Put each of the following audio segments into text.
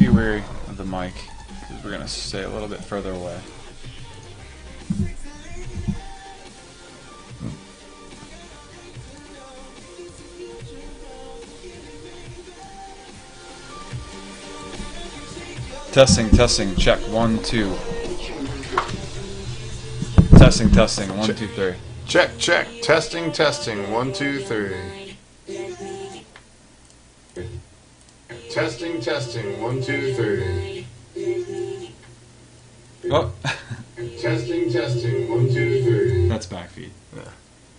be wary of the mic, because we're going to stay a little bit further away. Testing, testing, check, 1, 2. Testing, testing, 1, 2, 3. Check, check, testing, testing, 1, 2, 3. Testing, testing, 1, 2, 3. Oh! Testing, testing, 1, 2, 3. That's back feed. Yeah.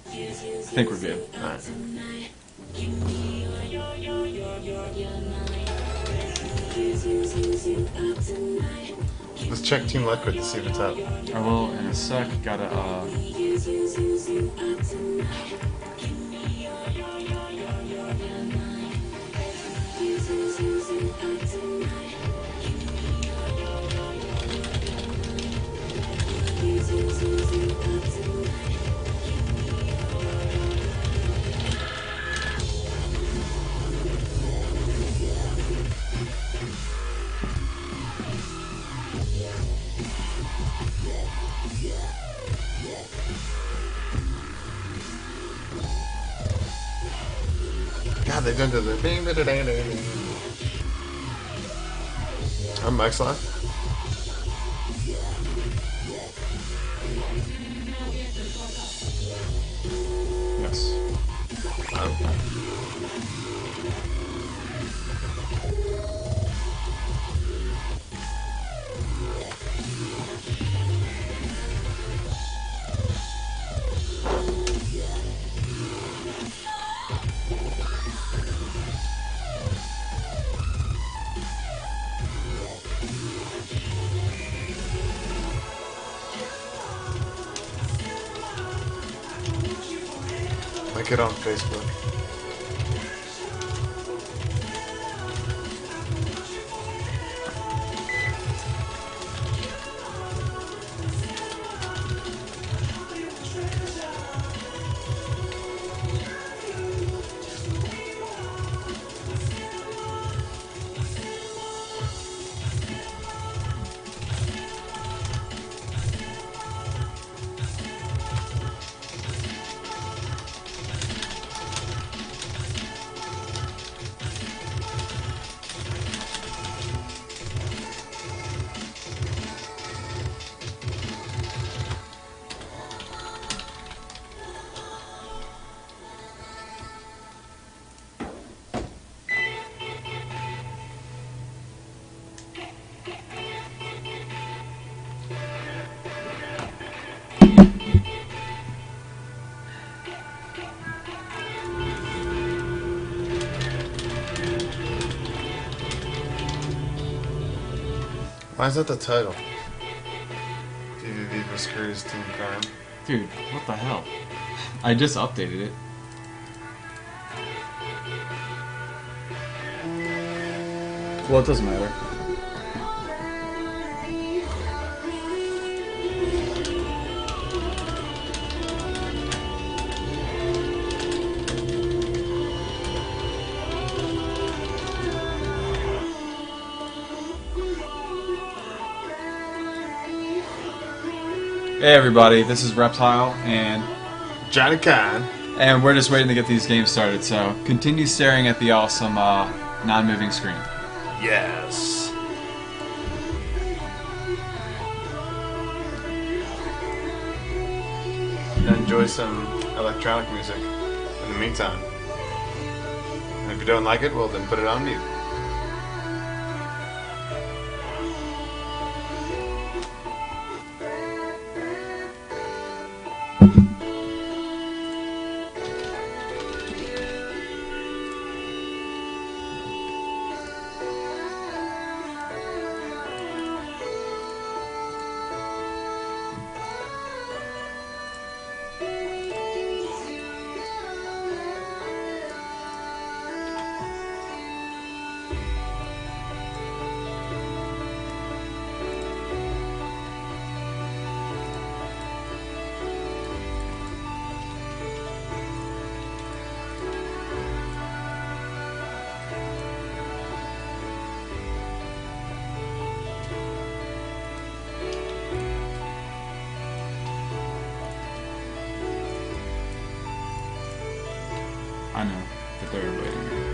I think we're good. Alright. Let's check Team Liquid to see if it's up. I will in a sec. Gotta, God, they've done the thing. I'm Mike's live. yes. Like it on Facebook. Why is that the title? vVv Whiskers Team Crime. Dude, what the hell? I just updated it. Well, it doesn't matter. Hey everybody, this is Reptile, and Johnny Khan. And we're just waiting to get these games started, so continue staring at the awesome non-moving screen. Yes. And enjoy some electronic music in the meantime. And if you don't like it, well then put it on mute. I know that they're waiting here.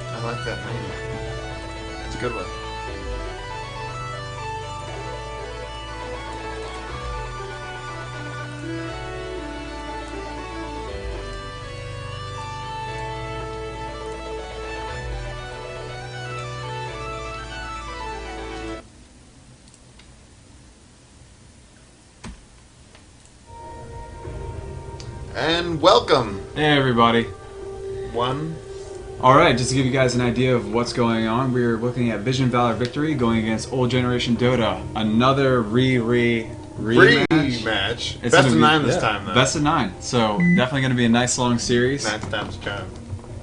I like that name. It's a good one. And welcome, Hey everybody. one. Alright, just to give you guys an idea of what's going on, we're looking at Vision Valor Victory going against Old Generation Dota. Another rematch. Rematch. Best of 9 this time, though. Best of 9. So definitely going to be a nice long series. 9 times a charm,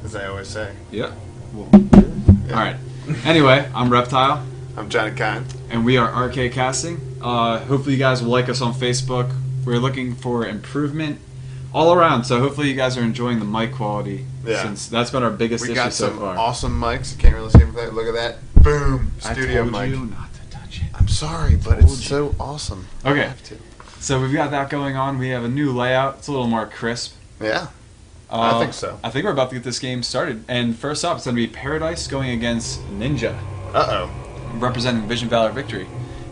as I always say. Yep. Alright. Anyway, I'm Reptile. I'm Johnny Kine. And we are RKcasting. Hopefully you guys will like us on Facebook. We're looking for improvement all around, so hopefully you guys are enjoying the mic quality. Yeah. Since that's been our biggest We issue got so some far. awesome mics. You can't really see them. Look at that. Boom. Studio I told mic. you not to touch it. I'm sorry, but Told it's you. so awesome. Okay. I have to. So we've got that going on. We have a new layout. It's a little more crisp. Yeah. I think so. I think we're about to get this game started. And first up, it's going to be Paradise going against Ninja, Uh-oh. representing Vision Valor Victory.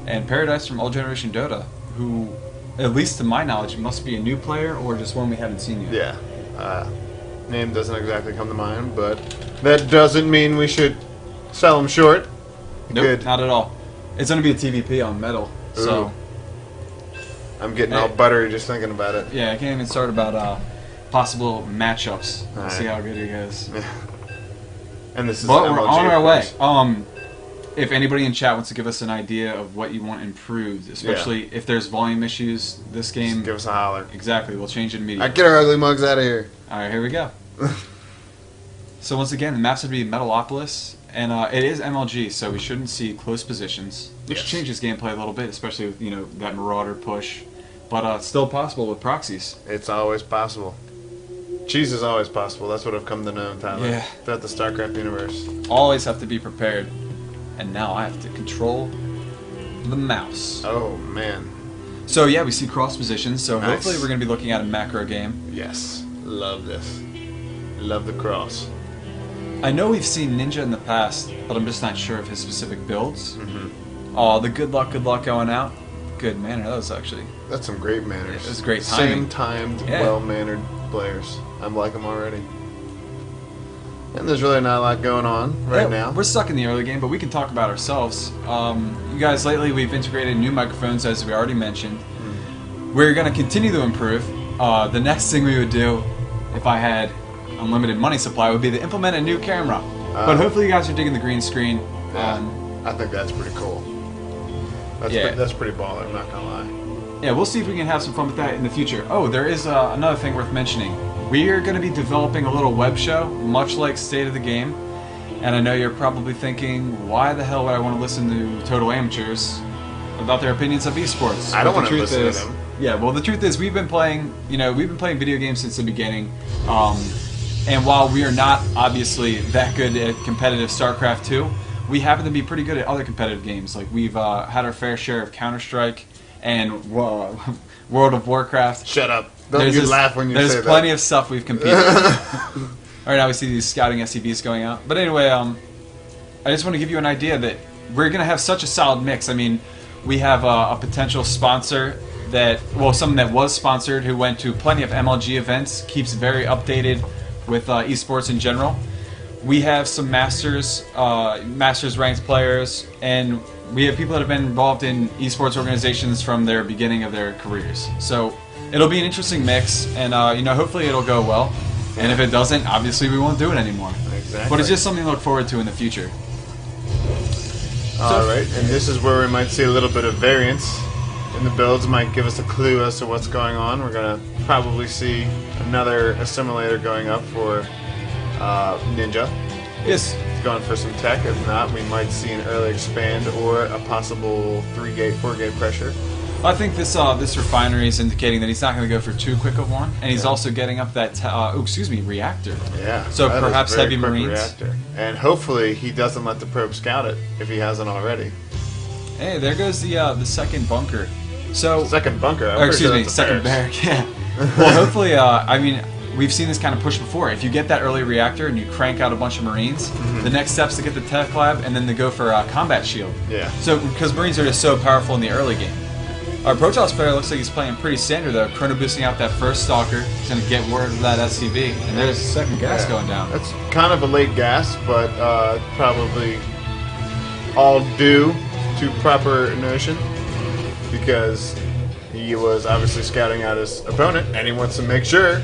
And Paradise from Old Generation Dota, who, at least to my knowledge, must be a new player or just one we haven't seen yet. Yeah. Name doesn't exactly come to mind, but that doesn't mean we should sell them short. Nope, Good. not at all. It's going to be a TVP on Metal, so... I'm getting all buttery just thinking about it. Yeah, I can't even start about possible matchups. We'll Alright. see how good it goes. And this is But MLG, we're on of our way. course. If anybody in chat wants to give us an idea of what you want improved, especially if there's volume issues this game, Just give us a holler. exactly, we'll change it immediately. Alright, get our ugly mugs out of here. Alright, here we go. So once again, the map's would be Metalopolis, and it is MLG, so we shouldn't see close positions, which Yes. changes gameplay a little bit, especially with that Marauder push. But it's still possible with proxies. It's always possible. Cheese is always possible. That's what I've come to know, Tyler. Yeah. Throughout the StarCraft universe. Always have to be prepared. And now I have to control the mouse. Oh, man. So yeah, we see cross positions, so Nice. hopefully we're going to be looking at a macro game. Yes. Love this. Love the cross. I know we've seen Ninja in the past, but I'm just not sure of his specific builds. Mm-hmm. Oh, the good luck going out. Good manner, that was actually... That's some great manners. It was great timing. Same-timed, Yeah. well-mannered players. I like them already. And there's really not a lot going on right now. We're stuck in the early game, but we can talk about ourselves. You guys, lately we've integrated new microphones, as we already mentioned. We're going to continue to improve. The next thing we would do, if I had unlimited money supply, would be to implement a new camera. But hopefully you guys are digging the green screen. Yeah, I think that's pretty cool. That's pretty baller, I'm not gonna lie. Yeah, we'll see if we can have some fun with that in the future. Oh, there is another thing worth mentioning. We are going to be developing a little web show, much like State of the Game. And I know you're probably thinking, why the hell would I want to listen to total amateurs about their opinions of esports? I don't But want the to truth listen is, to them. Yeah, well, the truth is we've been playing video games since the beginning. And while we are not obviously that good at competitive StarCraft 2, we happen to be pretty good at other competitive games. Like we've had our fair share of Counter-Strike and World of Warcraft. Shut up. Don't you laugh when you say that. There's plenty of stuff we've competed in. Alright, now we see these scouting SCVs going out. But anyway, I just want to give you an idea that we're going to have such a solid mix. I mean, we have a potential sponsor someone that was sponsored who went to plenty of MLG events, keeps very updated with esports in general. We have some Masters ranked players, and we have people that have been involved in esports organizations from their beginning of their careers. So it'll be an interesting mix, and hopefully it'll go well. And if it doesn't, obviously we won't do it anymore. Exactly. But it's just something to look forward to in the future. Alright, and this is where we might see a little bit of variance in the builds. Might give us a clue as to what's going on. We're going to probably see another assimilator going up for Ninja. Yes, going for some tech. If not, we might see an early expand or a possible 3-gate, 4-gate pressure. I think this refinery is indicating that he's not going to go for too quick of one, and he's also getting up that reactor. Yeah. So that perhaps is a very heavy quick marines. Reactor. And hopefully he doesn't let the probe scout it if he hasn't already. Hey, there goes the second bunker. So Second bunker. or excuse me, second barrack. Yeah. Well, hopefully, I mean, we've seen this kind of push before. If you get that early reactor and you crank out a bunch of Marines, the next step's to get the tech lab and then to go for combat shield. Yeah. So, because Marines are just so powerful in the early game. Our Protoss player looks like he's playing pretty standard though, chrono boosting out that first Stalker. He's going to get word of that SCV, and there's the second gas going down. That's kind of a late gas, but probably all due to proper notion, because he was obviously scouting out his opponent, and he wants to make sure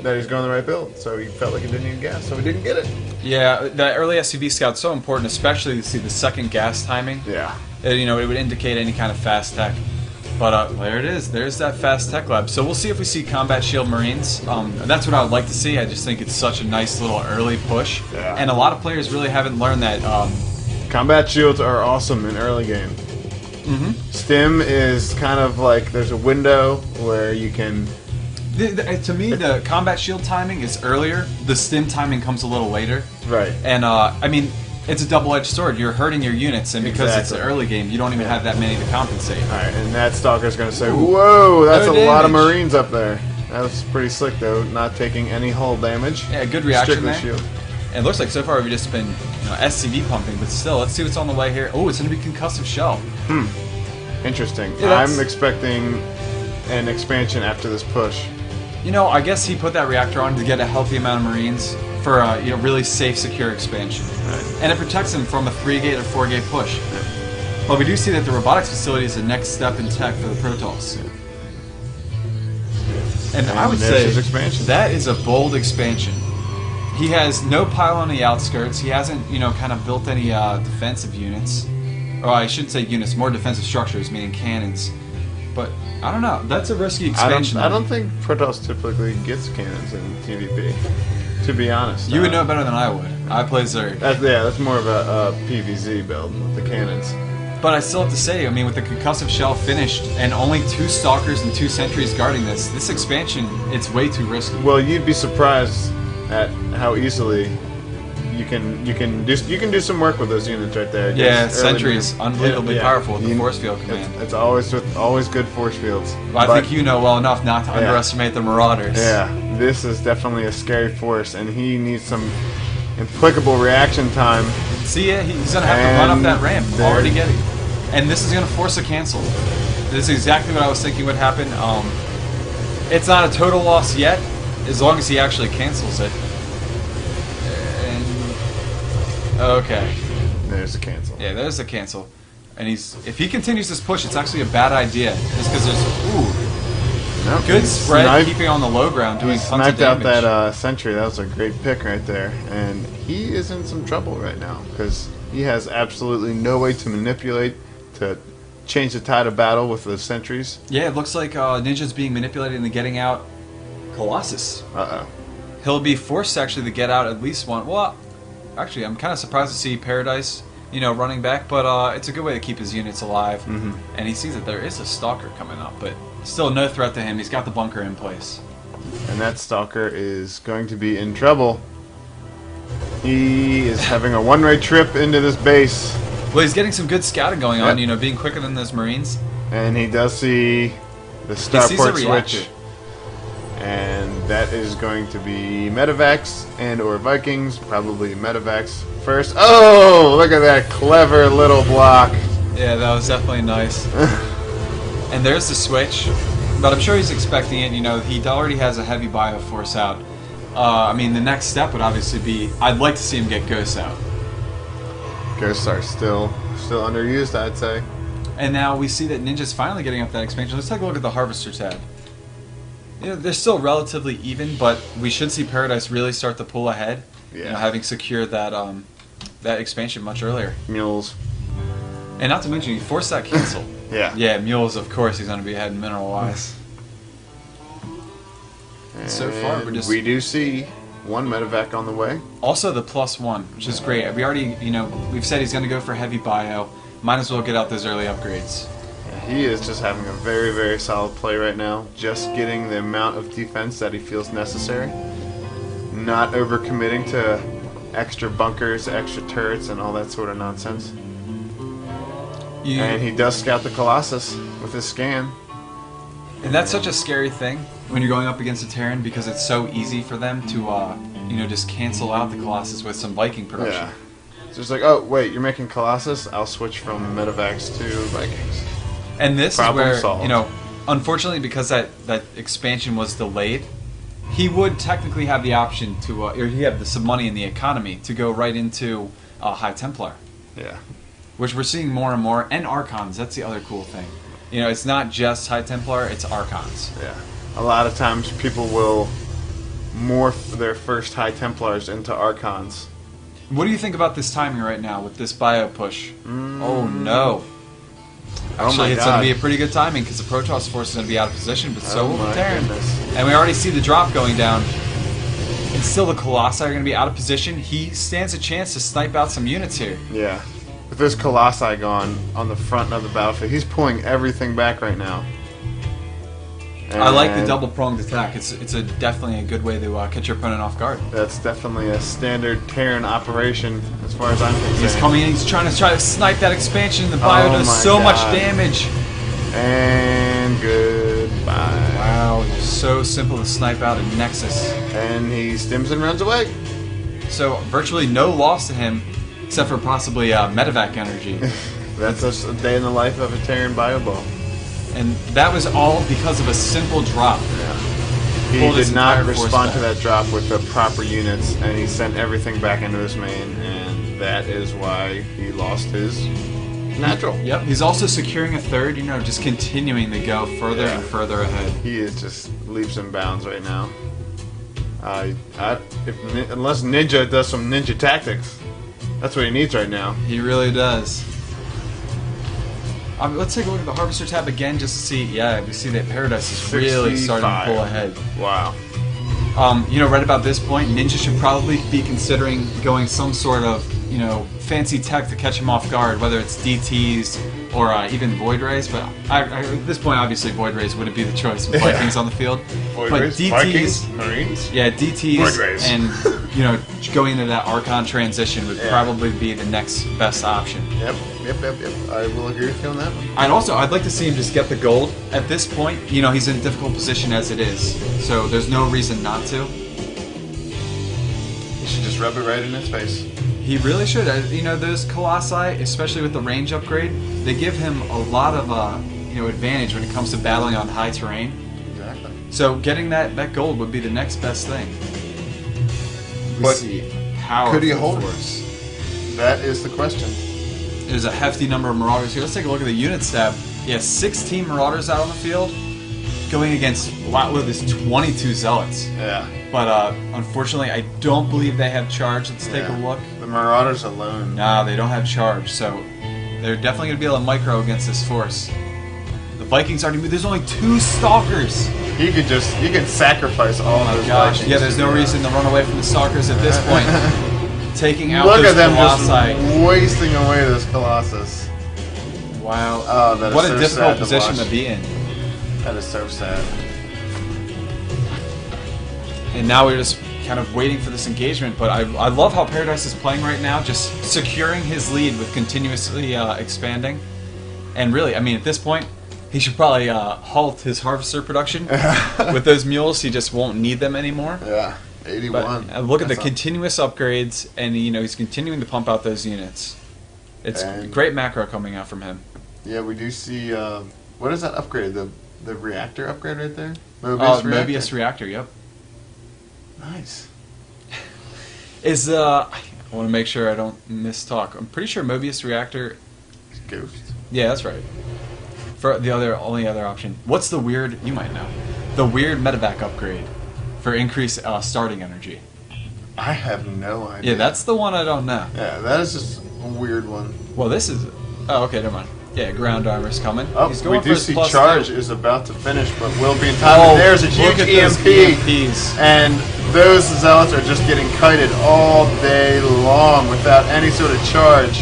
that he's going the right build. So he felt like he didn't need gas, so he didn't get it. Yeah, that early SCV scout's so important, especially to see the second gas timing. Yeah. You know, it would indicate any kind of fast tech. But there it is. There's that fast tech lab. So we'll see if we see combat shield Marines. That's what I would like to see. I just think it's such a nice little early push. Yeah. And a lot of players really haven't learned that. Combat shields are awesome in early game. Stim is kind of like there's a window where you can... To me, the combat shield timing is earlier. The stim timing comes a little later. Right. And, I mean... It's a double-edged sword. You're hurting your units, and because it's the early game, you don't even have that many to compensate. Alright, and that Stalker's going to say, whoa, that's No a lot of damage. Marines up there. That was pretty slick, though, not taking any hull damage. Yeah, good reaction Strictly there. shield. And it looks like so far we've just been SCV pumping, but still, let's see what's on the way here. Oh, it's going to be concussive shell. Interesting. Yeah, that's- I'm expecting an expansion after this push. You know, I guess he put that reactor on to get a healthy amount of Marines for a really safe, secure expansion. Right. And it protects him from a 3-gate or 4-gate push. But we do see that the robotics facility is the next step in tech for the Protoss. And I would there's say his expansion. that is a bold expansion. He has no pile on the outskirts. He hasn't, kind of built any defensive units. Or I shouldn't say units, more defensive structures, meaning cannons. But I don't know. That's a risky expansion. I don't think Protoss typically gets cannons in TVP, to be honest. You would know better than I would. I play Zerg. That's more of a PVZ build with the cannons. But I still have to say, I mean, with the concussive shell finished and only 2 Stalkers and 2 Sentries guarding this expansion, it's way too risky. Well, you'd be surprised at how easily you can do some work with those units right there. Yeah, Just early Sentries, game. unbelievably Yeah. powerful with the force field command. It's always good force fields. But I think you know well enough not to underestimate the Marauders. Yeah, this is definitely a scary force, and he needs some implicable reaction time. See, he's going to have to run up that ramp. Already getting. And this is going to force a cancel. This is exactly what I was thinking would happen. It's not a total loss yet, as long as he actually cancels it. Okay. There's a cancel. Yeah, there's the cancel. And if he continues this push, it's actually a bad idea. Just because there's, Nope, good he spread, sniped- keeping on the low ground, doing He tons of sniped out damage. that sentry. That was a great pick right there. And he is in some trouble right now because he has absolutely no way to manipulate, to change the tide of battle with the sentries. Yeah, it looks like Ninja's being manipulated into getting out Colossus. Uh-oh. He'll be forced actually to get out at least one. Well, actually, I'm kind of surprised to see Paradise, running back, but it's a good way to keep his units alive. And he sees that there is a Stalker coming up, but still no threat to him. He's got the bunker in place. And that Stalker is going to be in trouble. He is having a one-way trip into this base. Well, he's getting some good scouting going on, being quicker than those Marines. And he does see the He sees a starport reactor. switch. And that is going to be Medivacs and or Vikings. Probably Medivacs first. Oh, look at that clever little block. Yeah, that was definitely nice. And there's the switch. But I'm sure he's expecting it. He already has a heavy bioforce out. I mean, the next step would obviously be, I'd like to see him get Ghosts out. Ghosts are still underused, I'd say. And now we see that Ninja's finally getting up that expansion. Let's take a look at the Harvester tab. They're still relatively even, but we should see Paradise really start to pull ahead. Yeah. Having secured that that expansion much earlier. Mules. And not to mention, he forced that cancel. Yeah. Yeah, Mules, of course, he's going to be ahead mineral-wise. So far, we're And just... we do see one medevac on the way. Also the +1, which is great. We already, we've said he's going to go for heavy bio. Might as well get out those early upgrades. Yeah, he is just having a very, very solid play right now. Just getting the amount of defense that he feels necessary. Not overcommitting to extra bunkers, extra turrets, and all that sort of nonsense. And he does scout the Colossus with his scan. And that's such a scary thing when you're going up against a Terran, because it's so easy for them to, just cancel out the Colossus with some Viking production. Yeah. So it's like, oh, wait, you're making Colossus? I'll switch from medevacs to Vikings. And this Problem is where, solved. unfortunately, because that expansion was delayed, he would technically have the option to, or he had some money in the economy to go right into High Templar. Yeah. Which we're seeing more and more, and Archons. That's the other cool thing. It's not just High Templar, it's Archons. Yeah. A lot of times people will morph their first High Templars into Archons. What do you think about this timing right now with this bio push? Oh no. Actually, it's going to be a pretty good timing because the Protoss force is going to be out of position, but so will the Terran. And we already see the drop going down. And still the Colossi are going to be out of position. He stands a chance to snipe out some units here. Yeah. With this Colossi gone on the front of the battlefield, he's pulling everything back right now. I like the double-pronged attack. It's definitely a good way to catch your opponent off guard. That's definitely a standard Terran operation, as far as I'm concerned. He's coming in. He's trying to snipe that expansion. The bio does so much damage. And goodbye. Wow, it's so simple to snipe out a Nexus. And he stims and runs away. So virtually no loss to him, except for possibly medevac energy. That's just a day in the life of a Terran bio ball. And that was all because of a simple drop. Yeah. He did not respond to that drop with the proper units, and he sent everything back into his main, and that is why he lost his natural. Yep, he's also securing a third, just continuing to go further and further ahead. He is just leaps and bounds right now. Unless Ninja does some ninja tactics, that's what he needs right now. He really does. Let's take a look at the Harvester tab again just to see. Yeah, we see that Paradise is really starting to pull ahead. Wow. Right about this point, Ninja should probably be considering going some sort of, fancy tech to catch him off guard, whether it's DTs or even Void Rays. But at this point, obviously, Void Rays wouldn't be the choice with Vikings on the field. Void but Rays, DTs, Vikings, Marines? Yeah, DTs Void Rays. and, going into that Archon transition would probably be the next best option. Yep. I will agree with you on that one. I'd like to see him just get the gold. At this point, he's in a difficult position as it is. So there's no reason not to. He should just rub it right in his face. He really should. Those Colossi, especially with the range upgrade, they give him a lot of advantage when it comes to battling on high terrain. Exactly. So getting that gold would be the next best thing. But could he hold it? That is the question. There's a hefty number of Marauders here. Let's take a look at the unit stab. Yeah, 16 Marauders out on the field, going against this 22 Zealots. Yeah. But unfortunately, I don't believe they have charge. Let's take a look. The Marauders alone. Nah, they don't have charge, so they're definitely going to be able to micro against this force. The Vikings already moved. There's only 2 Stalkers. You could sacrifice all those Vikings. Yeah, there's no reason to run away from the Stalkers at this point. Taking out Look those at them Colossi. just wasting away this Colossus. Wow. Oh, that is what so a difficult sad position to to be in. That is so sad. And now we're just kind of waiting for this engagement, but I love how Paradise is playing right now, just securing his lead with continuously expanding. And really, at this point, he should probably halt his Harvester production. With those mules, he just won't need them anymore. Yeah, 81. But look at the continuous upgrades, and he's continuing to pump out those units. It's great macro coming out from him. Yeah, we do see, what is that upgrade? The reactor upgrade right there? Mobius reactor, yep. Nice. I want to make sure I don't mistalk. I'm pretty sure Mobius reactor... Ghost. Yeah, that's right. For the only other option. What's the weird... You might know. The weird medevac upgrade for increased starting energy. I have no idea. Yeah, that's the one I don't know. Yeah, that is just a weird one. Well, this is... Oh, okay, never mind. Yeah, ground armor's coming. Oh, He's going we do see charge +2. is about to finish, but will be in time. And there's a huge EMP. EMPs. And those zealots are just getting kited all day long without any sort of charge.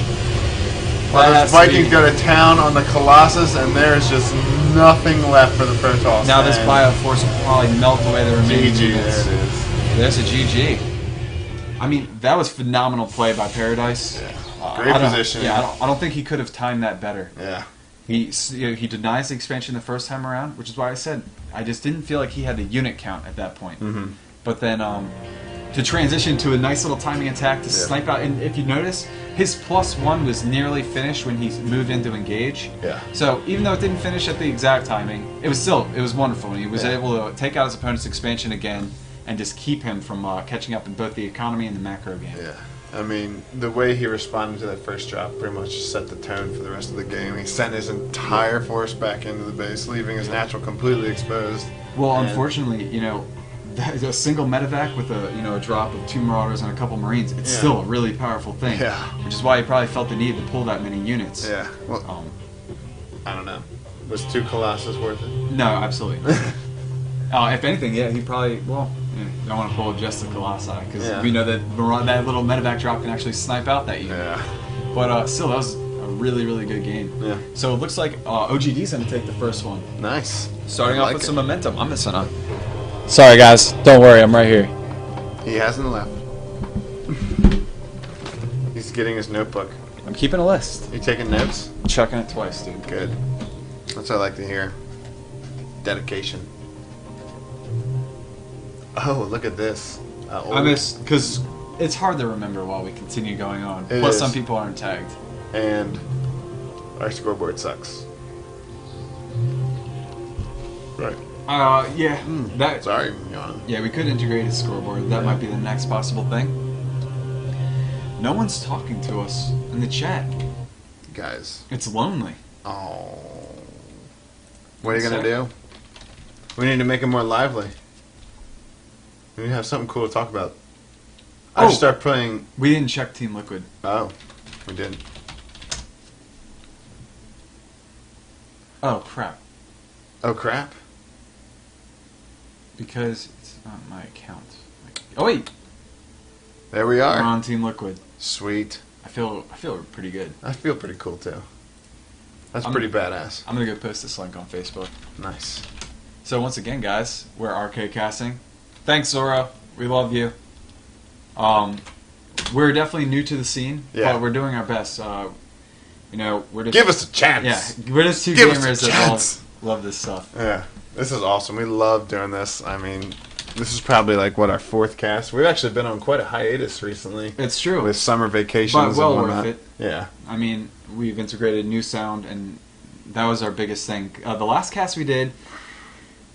While those Vikings go to town on the Colossus, and there's just nothing left for the Protoss. Now this Bioforce will probably melt away the remaining GG, units. there it is. There's a GG. I mean, that was phenomenal play by Paradise. Yeah. Great position. Yeah, I don't think he could have timed that better. Yeah. He denies the expansion the first time around, which is why I said I just didn't feel like he had the unit count at that point. Mm-hmm. But then to transition to a nice little timing attack to snipe out, and if you notice, his +1 was nearly finished when he moved in to engage. Yeah. So even though it didn't finish at the exact timing, it was wonderful, and he was able to take out his opponent's expansion again and just keep him from catching up in both the economy and the macro game. Yeah. I mean, the way he responded to that first drop pretty much set the tone for the rest of the game. He sent his entire force back into the base, leaving his natural completely exposed. Well, unfortunately, you know, a single medevac with a drop of 2 Marauders and a couple Marines, it's still a really powerful thing. Yeah. Which is why he probably felt the need to pull that many units. Yeah. Well, I don't know. Was 2 Colossus worth it? No, absolutely. If anything, yeah, he probably, don't want to pull just the Colossi, because we know that that little medevac drop can actually snipe out that unit. Yeah. But still, that was a really, really good game. Yeah. So it looks like OGD's going to take the first one. Nice. Starting off with some momentum. I'm missing on. Sorry, guys. Don't worry. I'm right here. He hasn't left. He's getting his notebook. I'm keeping a list. You taking notes? Checking it twice, dude. Good. That's what I like to hear. Dedication. Oh, look at this. I miss, because it's hard to remember while we continue going on. Plus, some people aren't tagged. And our scoreboard sucks. Right. Yeah. That. Sorry, Jan. Yeah, we could integrate a scoreboard. That might be the next possible thing. No one's talking to us in the chat. Guys. It's lonely. Oh. What are you going to do? We need to make it more lively. We need to have something cool to talk about. I should start playing... We didn't check Team Liquid. Oh, we didn't. Oh, crap. Oh, crap? Because it's not my account. Oh, wait. There we are. We're on Team Liquid. Sweet. I feel pretty good. I feel pretty cool, too. That's pretty badass. I'm going to go post this link on Facebook. Nice. So once again, guys, we're RKcasting. Thanks, Zoro. We love you. We're definitely new to the scene, but we're doing our best. We're just... Give us a chance! Yeah, we're just two gamers that love this stuff. Yeah, this is awesome. We love doing this. I mean, this is probably like, our 4th cast. We've actually been on quite a hiatus recently. It's true. With summer vacations but well and whatnot. worth it. Yeah. I mean, we've integrated new sound, and that was our biggest thing. The last cast we did,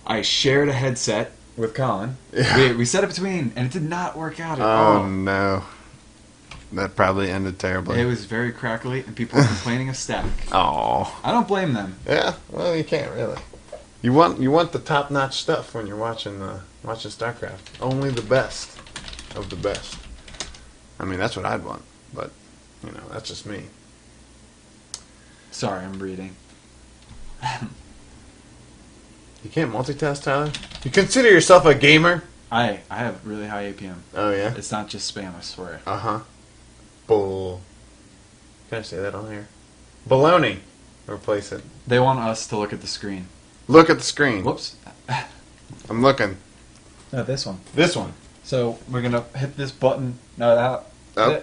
I shared a headset with Colin. Yeah. We set it between, and it did not work out at all. Oh, no. That probably ended terribly. It was very crackly, and people were complaining of static. Oh. I don't blame them. Yeah, well, you can't really. You want the top-notch stuff when you're watching StarCraft. Only the best of the best. I mean, that's what I'd want, but, that's just me. Sorry, I'm reading. You can't multitask, Tyler? You consider yourself a gamer? I have really high APM. Oh, yeah? It's not just spam, I swear. Uh-huh. Bull. Can I say that on here? Baloney. Replace it. They want us to look at the screen. Look at the screen. Whoops. I'm looking. No, this one. This one. So, we're going to hit this button. No, that. Oh.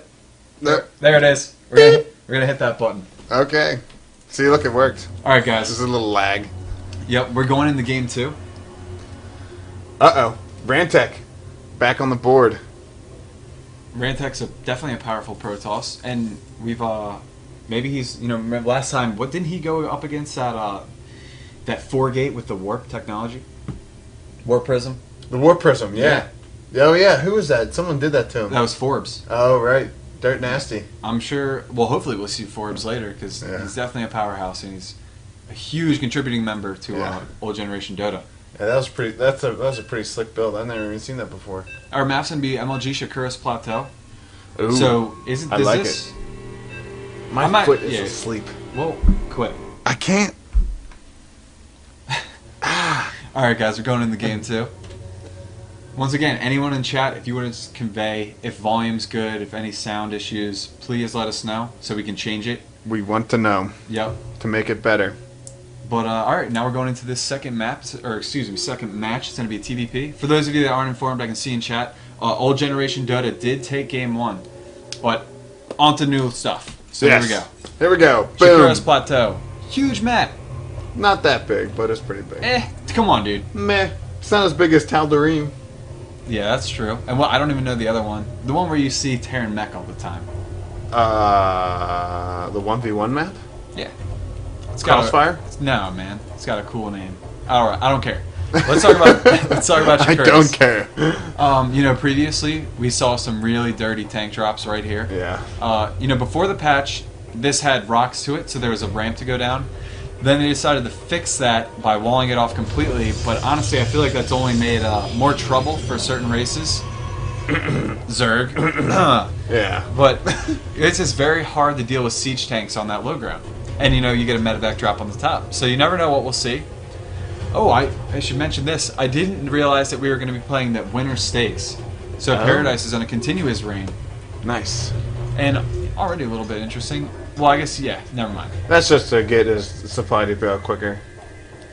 There it is. We're gonna hit that button. Okay. See, look, it worked. Alright, guys. This is a little lag. Yep, we're going into game 2. Uh-oh. Brantech. Back on the board. Rantek's definitely a powerful Protoss, and we've maybe he's remember last time didn't he go up against that 4-gate with the warp technology, warp prism. The warp prism, yeah. Oh yeah, who was that? Someone did that to him. That was Forbes. Oh right, Dirt Nasty. I'm sure. Well, hopefully we'll see Forbes later because he's definitely a powerhouse and he's a huge contributing member to old generation Dota. Yeah, that was pretty. That was a pretty slick build. I've never even seen that before. Our map's gonna be MLG Shakuras Plateau. Ooh, so I like it. My foot is asleep. Well, quit. I can't. All right, guys, we're going in the game 2. Once again, anyone in chat, if you want to convey if volume's good, if any sound issues, please let us know so we can change it. We want to know. Yep. To make it better. But all right, now we're going into this second match. It's going to be a TVP. For those of you that aren't informed, I can see in chat, old generation Dota did take game 1, but on to new stuff. So yes. Here we go. Here we go. Boom. Shakura's Plateau. Huge map. Not that big, but it's pretty big. Come on, dude. Meh. It's not as big as Tal'Darim. Yeah, that's true. And I don't even know the other one. The one where you see Terran mech all the time. The 1v1 map? Yeah. It's Crossfire? No, man. It's got a cool name. All right, I don't care. Let's talk about Shakura's. I don't care. Previously we saw some really dirty tank drops right here. Yeah. Before the patch, this had rocks to it, so there was a ramp to go down. Then they decided to fix that by walling it off completely, but honestly, I feel like that's only made more trouble for certain races. Zerg. Yeah. But it's just very hard to deal with siege tanks on that low ground. And you get a medevac drop on the top. So you never know what we'll see. Oh, I should mention this. I didn't realize that we were going to be playing that winter stays. So Paradise is going to continue his reign. Nice. And already a little bit interesting. Well, I guess, yeah, never mind. That's just to get his supply depot out quicker.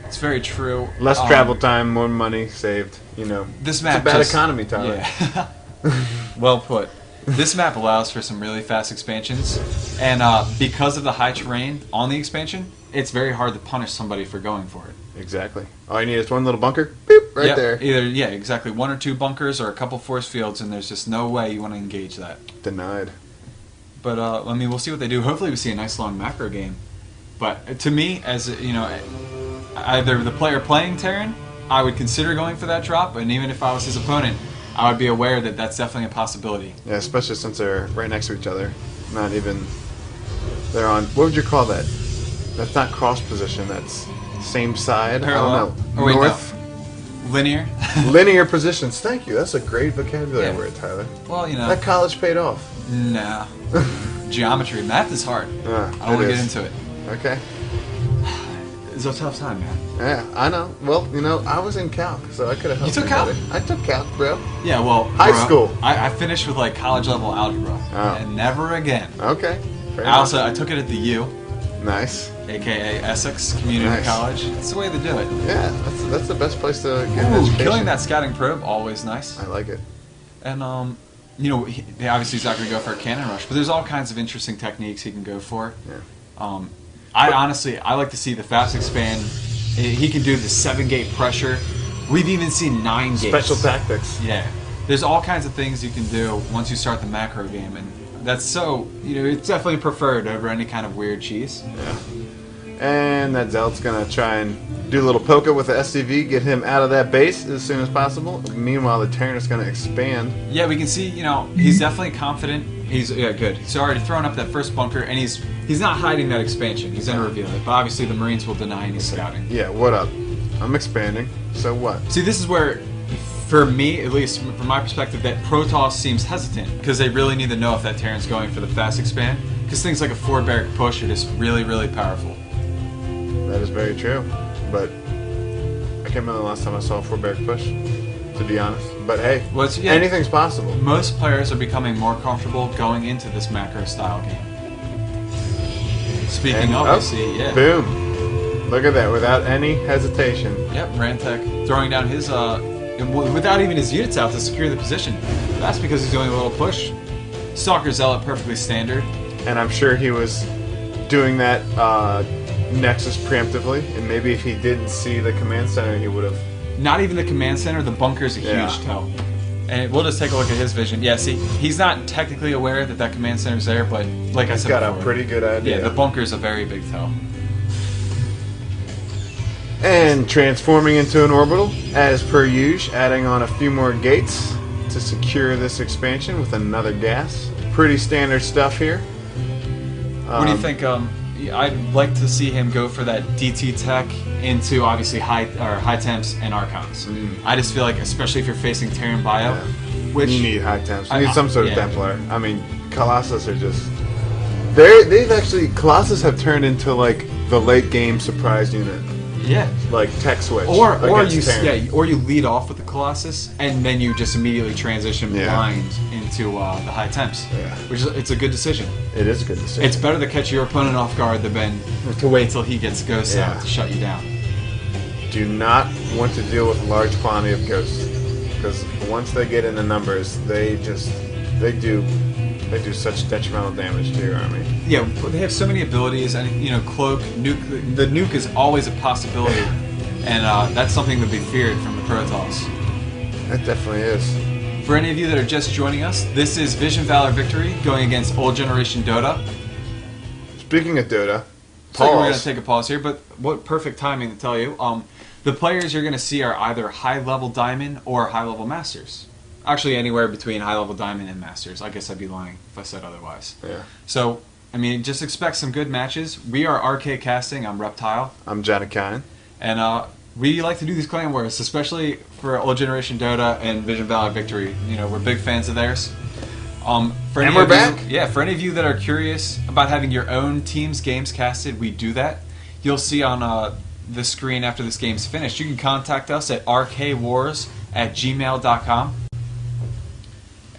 It's very true. Less travel time, more money saved. This map it's a bad economy, Tyler. Yeah. Well put. This map allows for some really fast expansions, and because of the high terrain on the expansion, it's very hard to punish somebody for going for it. Exactly. All you need is one little bunker, boop, right there. Either, exactly. 1 or 2 bunkers or a couple force fields, and there's just no way you want to engage that. Denied. But, we'll see what they do. Hopefully we see a nice long macro game. But to me, as, either the player playing Terran, I would consider going for that drop, and even if I was his opponent, I would be aware that that's definitely a possibility. Yeah, especially since they're right next to each other. Not even... They're on... What would you call that? That's not cross position, that's same side. Parallel? I don't know. Oh, wait, North? No. Linear? Linear positions. Thank you. That's a great vocabulary Yeah. word, Tyler. Well, That college paid off. Nah. Geometry. Math is hard. I don't want to get into it. Okay. It's a tough time, man. Yeah, I know. Well, I was in calc, so I could have helped. You took calc? I took calc, bro. Yeah, well, High school. I finished with college level algebra, Oh. and never again. Okay. Fair I enough. took it at the U, Nice. aka Essex Community Nice. College. It's the way to do it. Yeah, that's the best place to get an Ooh, education. killing that scouting probe, always nice. I like it. And obviously he's not going to go for a cannon rush, but there's all kinds of interesting techniques he can go for. Yeah. I like to see the fast expand. He can do the 7-gate pressure. We've even seen 9 gates. Special tactics. Yeah. There's all kinds of things you can do once you start the macro game, and that's so, it's definitely preferred over any kind of weird cheese. Yeah. And that Zealot's going to try and do a little poker with the SCV, get him out of that base as soon as possible. Meanwhile, the Terran is going to expand. Yeah, we can see, he's definitely confident. He's good. He's already thrown up that first bunker, and he's not hiding that expansion. He's going to reveal it. But obviously the Marines will deny any scouting. Yeah, what up? I'm expanding. So what? See, this is where, for me, at least from my perspective, that Protoss seems hesitant, because they really need to know if that Terran's going for the fast expand, because things like a 4-barrack push are just really, really powerful. That is very true. But I can't remember the last time I saw a 4-barrack push, to be honest. But hey, anything's possible. Most players are becoming more comfortable going into this macro style game. Speaking of, yeah. Boom. Look at that, without any hesitation. Yep, Rantek throwing down his, without even his units out to secure the position. That's because he's doing a little push. Stalker Zealot, perfectly standard. And I'm sure he was doing that Nexus preemptively, and maybe if he didn't see the command center, he would have... Not even the command center, the bunker's a huge tell. And we'll just take a look at his vision. Yeah, see, he's not technically aware that that command center's there, but like I said before, got a pretty good idea. Yeah, the bunker's a very big tell. And transforming into an orbital, as per usual, adding on a few more gates to secure this expansion with another gas. Pretty standard stuff here. What do you think? I'd like to see him go for that DT tech into obviously high temps and Archons. I just feel like, especially if you're facing Terran Bio, which you need high temps, you need some sort of Templar. I mean, Colossus are just Colossus have turned into like the late game surprise unit. like tech switch. Or against Terran. or you lead off with the Colossus and then you just immediately transition blind into the high temps. Yeah. Which is it's a good decision. It is a good decision. It's better to catch your opponent off guard than to wait till he gets ghosts out to shut you down. Do not want to deal with a large quantity of ghosts, because once they get into numbers, they do such detrimental damage to your army. Yeah, they have so many abilities, and cloak, nuke. The nuke is always a possibility, and that's something to be feared from the Protoss. It definitely is. For any of you that are just joining us, this is Vision Valor Victory going against Old Generation Dota. Speaking of Dota, so we're going to take a pause here, but what perfect timing to tell you. The players you're going to see are either high-level Diamond or high-level Masters. Actually, anywhere between high-level Diamond and Masters. I guess I'd be lying if I said otherwise. Yeah. So, I mean, just expect some good matches. We are RKcasting. I'm Reptile. I'm Jadakian. And we like to do these clan wars, especially for Old Generation Dota and Vision Valor Victory. We're big fans of theirs. And we're back? For any of you that are curious about having your own team's games casted, we do that. You'll see on the screen after this game's finished. You can contact us at rkwars@gmail.com.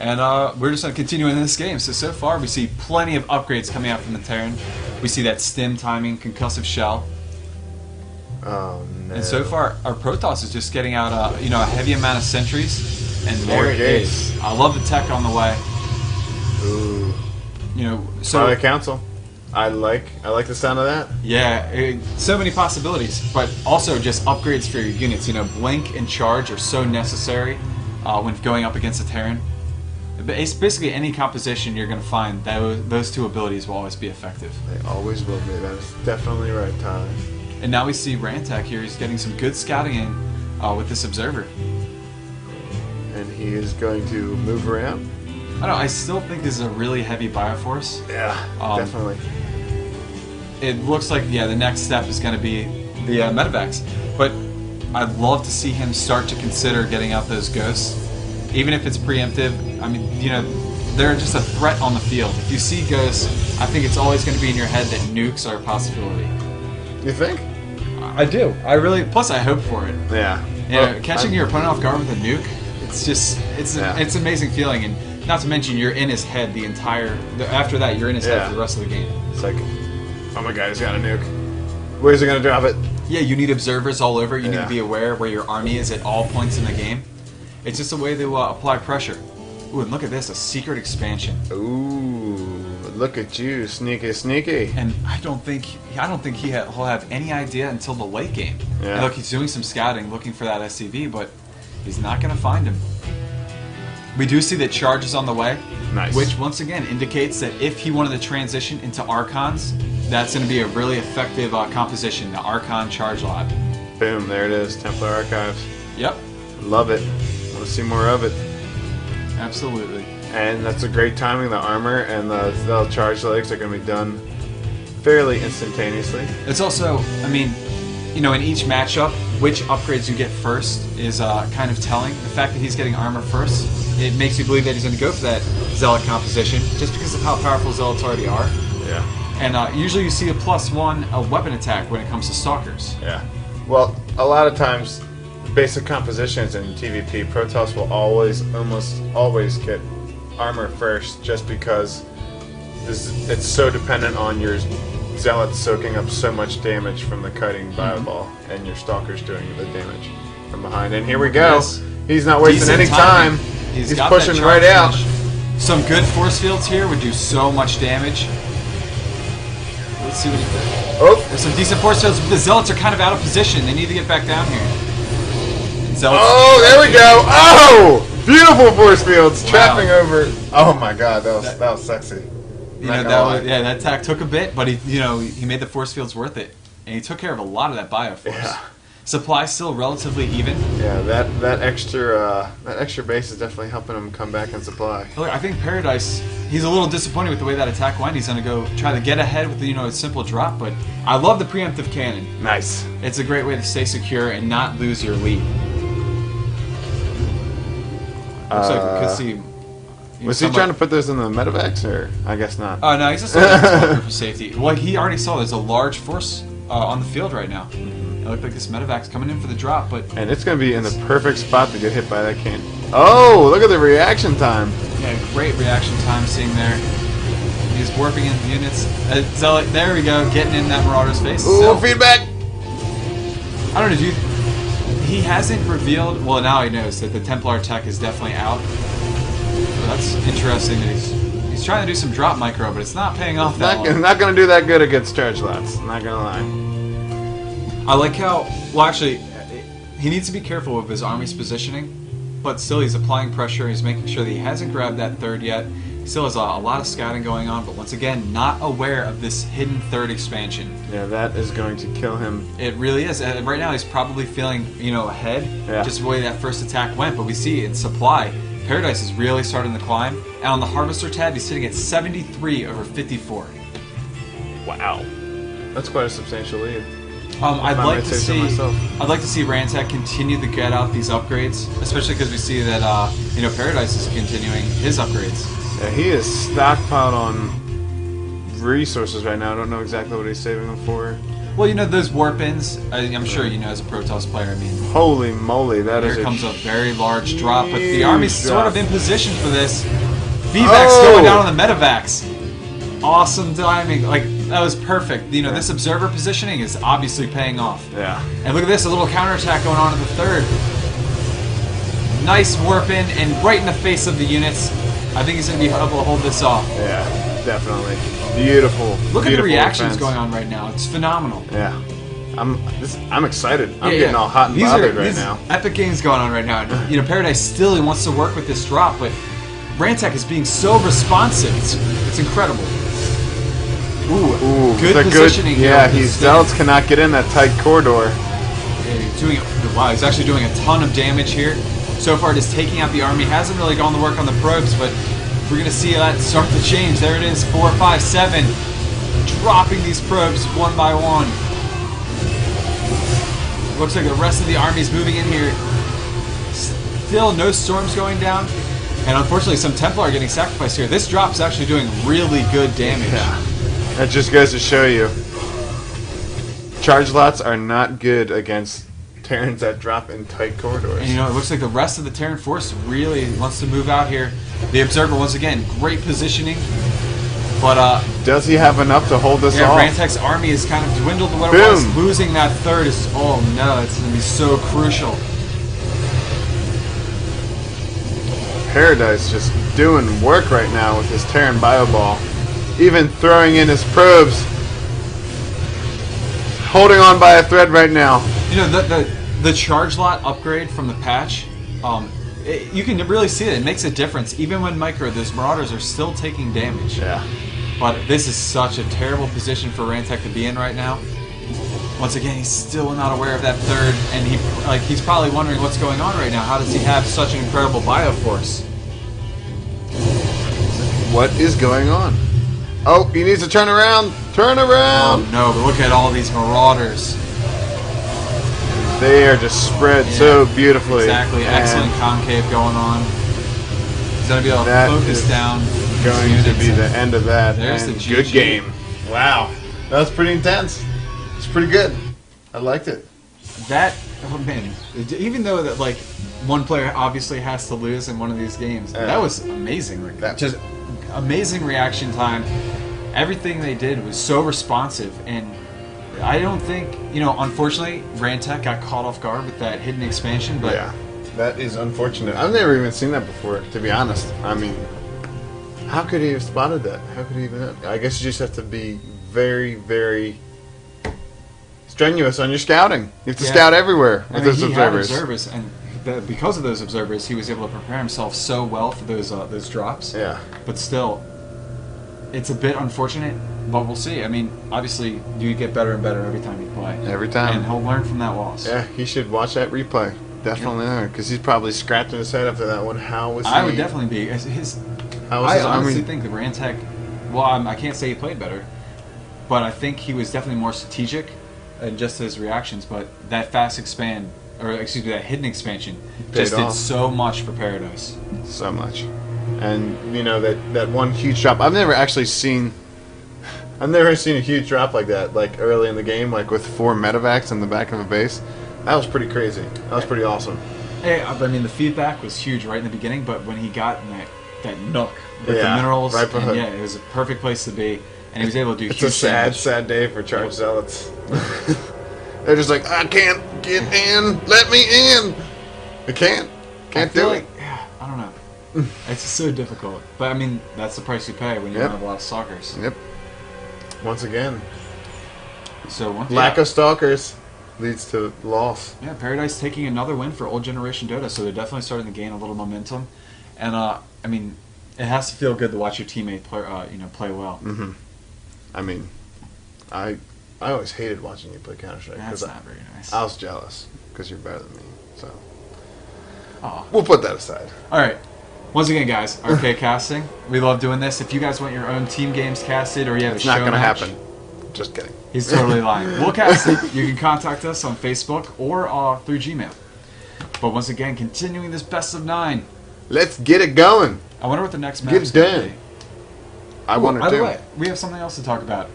And we're just going to continue in this game. So far we see plenty of upgrades coming out from the Terran. We see that stim timing, concussive shell. Oh no. And so far our Protoss is just getting out a heavy amount of sentries. And there it is. I love the tech on the way. Ooh. So the council. I like the sound of that. Yeah, so many possibilities, but also just upgrades for your units. Blink and charge are so necessary when going up against a Terran. It's basically any composition you're going to find those two abilities will always be effective. They always will be. That is definitely right, Tyler. And now we see Rantak here. He's getting some good scouting in with this observer. And he is going to move around. I still think this is a really heavy Bioforce. Yeah, definitely. It looks like, the next step is going to be the Medivacs. But I'd love to see him start to consider getting out those ghosts. Even if it's preemptive, I mean, they're just a threat on the field. If you see ghosts, I think it's always going to be in your head that nukes are a possibility. You think? I do. Plus I hope for it. Yeah. Catching your opponent off guard with a nuke, it's an amazing feeling. And not to mention, you're in his head after that, you're in his head for the rest of the game. It's like, oh my god, he's got a nuke. Where's he going to drop it? Yeah, you need observers all over. You need to be aware where your army is at all points in the game. It's just a way to apply pressure. Ooh, and look at this, a secret expansion. Ooh, look at you, sneaky, sneaky. And I don't think he'll have any idea until the late game. Yeah. And look, he's doing some scouting, looking for that SCV, but he's not going to find him. We do see that charge is on the way. Nice. Which, once again, indicates that if he wanted to transition into Archons, that's going to be a really effective composition, the Archon Charge Lab. Boom, there it is, Templar Archives. Yep. Love it. Want to see more of it. Absolutely. And that's a great timing. The armor and the charge legs are going to be done fairly instantaneously. It's also, in each matchup, which upgrades you get first is kind of telling. The fact that he's getting armor first, it makes you believe that he's going to go for that Zealot composition, just because of how powerful Zealots already are. Yeah. And usually you see a +1 weapon attack when it comes to Stalkers. Yeah. Well, a lot of times, basic compositions in TVP, Protoss will almost always get armor first, just because it's so dependent on your Zealots soaking up so much damage from the kiting Bioball, and your Stalkers doing the damage from behind. And here we go. Yes. He's not wasting any time. He's pushing right out. Some good force fields here would do so much damage. Let's see what he does. Oh, there's some decent force fields, but the Zealots are kind of out of position. They need to get back down here. Oh, there we go. Oh, beautiful force fields trapping over. Oh my god, that was sexy. That attack took a bit, but he made the force fields worth it, and he took care of a lot of that Bioforce. Yeah. Supply still relatively even. Yeah, that extra base is definitely helping him come back in supply. Look, I think Paradise, he's a little disappointed with the way that attack went. He's going to go try to get ahead with a simple drop, but I love the preemptive cannon. Nice. It's a great way to stay secure and not lose your lead. Looks like we could see. Was he trying to put those in the medevacs, or I guess not? Oh no, he's just looking for safety. Well, he already saw there's a large force on the field right now. It looked like this medevac's coming in for the drop, but And it's going to be in the perfect spot to get hit by that can. Oh, look at the reaction time. yeah, great reaction time seeing there. He's warping in units. Zealot, there we go, getting in that Marauder's face. Ooh, So, feedback. I don't know, dude. He hasn't revealed. Well, now he knows that the Templar tech is definitely out. So that's interesting that he's trying to do some drop micro, but it's not paying off that well. Not going to do that good against charge lots. Not going to lie. I like how. Well, actually, he needs to be careful with his army's positioning, but still he's applying pressure. He's making sure that he hasn't grabbed that third yet. He still has a lot of scouting going on, but once again, not aware of this hidden third expansion. Yeah, that is going to kill him. It really is. Right now, he's probably feeling, ahead, just the way that first attack went. But we see in supply, Paradise is really starting to climb. And on the Harvester tab, he's sitting at 73 over 54. Wow. That's quite a substantial lead. I'd like to see Ransack continue to get out these upgrades, especially because we see that Paradise is continuing his upgrades. Yeah, he is stockpiled on resources right now. I don't know exactly what he's saving them for. Well, those warp-ins, I'm sure you know as a Protoss player, I mean... Holy moly, that is Here comes a very large drop, but the army's sort of in position for this. vVac's Oh! going down on the Medivacs. Awesome timing. Like, that was perfect. This observer positioning is obviously paying off. Yeah. And look at this, a little counterattack going on in the third. Nice warp-in, and right in the face of the units. I think he's going to be able to hold this off. Yeah, definitely. Beautiful. Look at the reactions defense. going on right now. It's phenomenal. Yeah. I'm excited. I'm getting all hot and bothered right now. Epic games going on right now. Paradise still wants to work with this drop, but Ransack is being so responsive. It's incredible. Ooh, good positioning here. Yeah, Zealots cannot get in that tight corridor. Wow, he's actually doing a ton of damage here. So far, just taking out the army. Hasn't really gone to work on the probes, but we're going to see that start to change. There it is, 4, 5, 7. Dropping these probes one by one. Looks like the rest of the army's moving in here. Still no storms going down. And unfortunately, some Templar are getting sacrificed here. This drop's actually doing really good damage. Yeah. That just goes to show you. Charge lots are not good against Terrans that drop in tight corridors. And it looks like the rest of the Terran force really wants to move out here. The Observer, once again, great positioning. But, does he have enough to hold this off? Ransack's army is kind of dwindled to what it was. Losing that third is, oh no, it's going to be so crucial. Paradise just doing work right now with his Terran Bio Ball. Even throwing in his probes. Holding on by a thread right now. The charge lot upgrade from the patch, you can really see it. It makes a difference. Even when micro, those Marauders are still taking damage. Yeah. But this is such a terrible position for Ransack to be in right now. Once again, he's still not aware of that third, and he's probably wondering what's going on right now. How does he have such an incredible bioforce? What is going on? Oh, he needs to turn around. Turn around. Oh no, but look at all these Marauders. They are just spread so beautifully. Exactly. Excellent concave going on. He's going to be able to focus down. Going to be the end of that. There's the good GG. game. Wow. That was pretty intense. It's pretty good. I liked it. Oh man, even though that one player obviously has to lose in one of these games, that was amazing. Just amazing reaction time. Everything they did was so responsive, and I don't think, unfortunately, Ransack got caught off guard with that hidden expansion, but... Yeah, that is unfortunate. I've never even seen that before, to be honest. I mean, how could he have spotted that? How could he even know? I guess you just have to be very, very strenuous on your scouting. You have to scout everywhere with those observers. Had observers, and because of those observers, he was able to prepare himself so well for those drops. Yeah. But still, it's a bit unfortunate, but we'll see. I mean, obviously, you get better and better every time you play. Every time. And he'll learn from that loss. Yeah, he should watch that replay. Definitely learn, because he's probably scratching his head after that one. How was he? I would definitely be. I honestly think the Ransack, well, I can't say he played better, but I think he was definitely more strategic in just his reactions, but that fast expand, or excuse me, that hidden expansion just did so much for Paradise. So much. And, that one huge drop. I've never actually seen I've never seen a huge drop like that, like early in the game, like with 4 medevacs in the back of a base. That was pretty crazy. That was pretty awesome. Hey, I mean, the feedback was huge right in the beginning, but when he got in that nook with the minerals, right behind. and, it was a perfect place to be, and he was able to do It's huge a sad, damage. sad day for Charge Zealots. They're just like, I can't get in. Let me in. I can't. Can't do it. Yeah, I don't know. It's just so difficult. But I mean, that's the price you pay when you don't have a lot of stalkers. Yep. Once again, So lack of stalkers leads to loss. Yeah, Paradise taking another win for old generation Dota, so they're definitely starting to gain a little momentum. And I mean, it has to feel good to watch your teammate play, play well. Mm-hmm. I mean, I always hated watching you play Counter-Strike. That's not very nice. I was jealous because you're better than me. So Aw. we'll put that aside. All right. Once again, guys, RKcasting. We love doing this. If you guys want your own team games casted or you have It's a not show going to match, happen. Just kidding. he's totally lying. We'll cast it. You can contact us on Facebook or through Gmail. But once again, continuing this best of 9. Let's get it going. I wonder what the next match Get is it going to done. be. I wonder By the too. way, we have something else to talk about.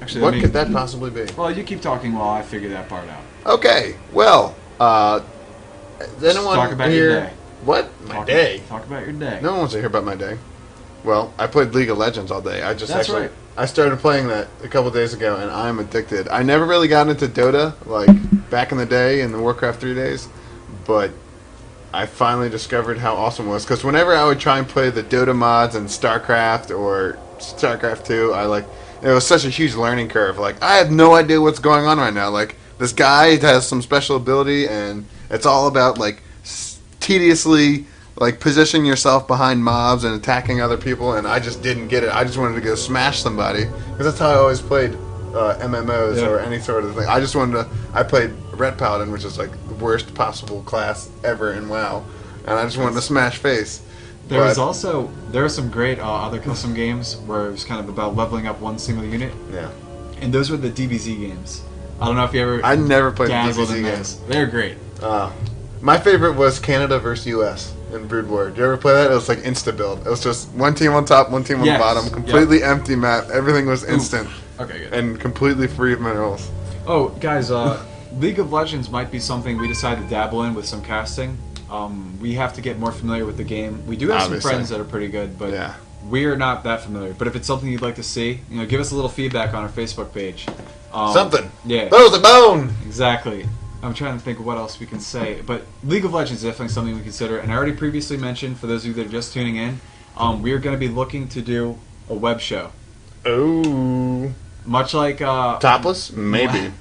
Actually, What could that possibly be? Well, you keep talking while I figure that part out. Okay. Well, does anyone Talk about here? your day. What? My day? Talk about your day. No one wants to hear about my day. Well, I played League of Legends all day. That's right. I started playing that a couple days ago, and I'm addicted. I never really got into Dota, like, back in the day, in the Warcraft 3 days, but I finally discovered how awesome it was, because whenever I would try and play the Dota mods in StarCraft or StarCraft 2, it was such a huge learning curve. Like, I have no idea what's going on right now. Like, this guy has some special ability, and it's all about, like, tediously, like, positioning yourself behind mobs and attacking other people, and I just didn't get it. I just wanted to go smash somebody, because that's how I always played MMOs or any sort of thing. I played Red Paladin, which is, like, the worst possible class ever in WoW, and I just wanted to smash face. There are some great other custom games where it was kind of about leveling up one single unit. Yeah. And those were the DBZ games. I don't know if you ever I never played dabbled DBZ in games. those. They're great. My favorite was Canada versus US in Brood War. Did you ever play that? It was like insta build. It was just one team on top, one team on the bottom, completely empty map. Everything was instant. Okay, good. And completely free of minerals. Oh, guys, League of Legends might be something we decide to dabble in with some casting. We have to get more familiar with the game. We do have some friends that are pretty good, but we are not that familiar. But if it's something you'd like to see, give us a little feedback on our Facebook page. Something. Yeah. Throw the bone! Exactly. I'm trying to think of what else we can say. But League of Legends is definitely something we consider. And I already previously mentioned, for those of you that are just tuning in, we are going to be looking to do a web show. Oh. Much like... Topless? Maybe.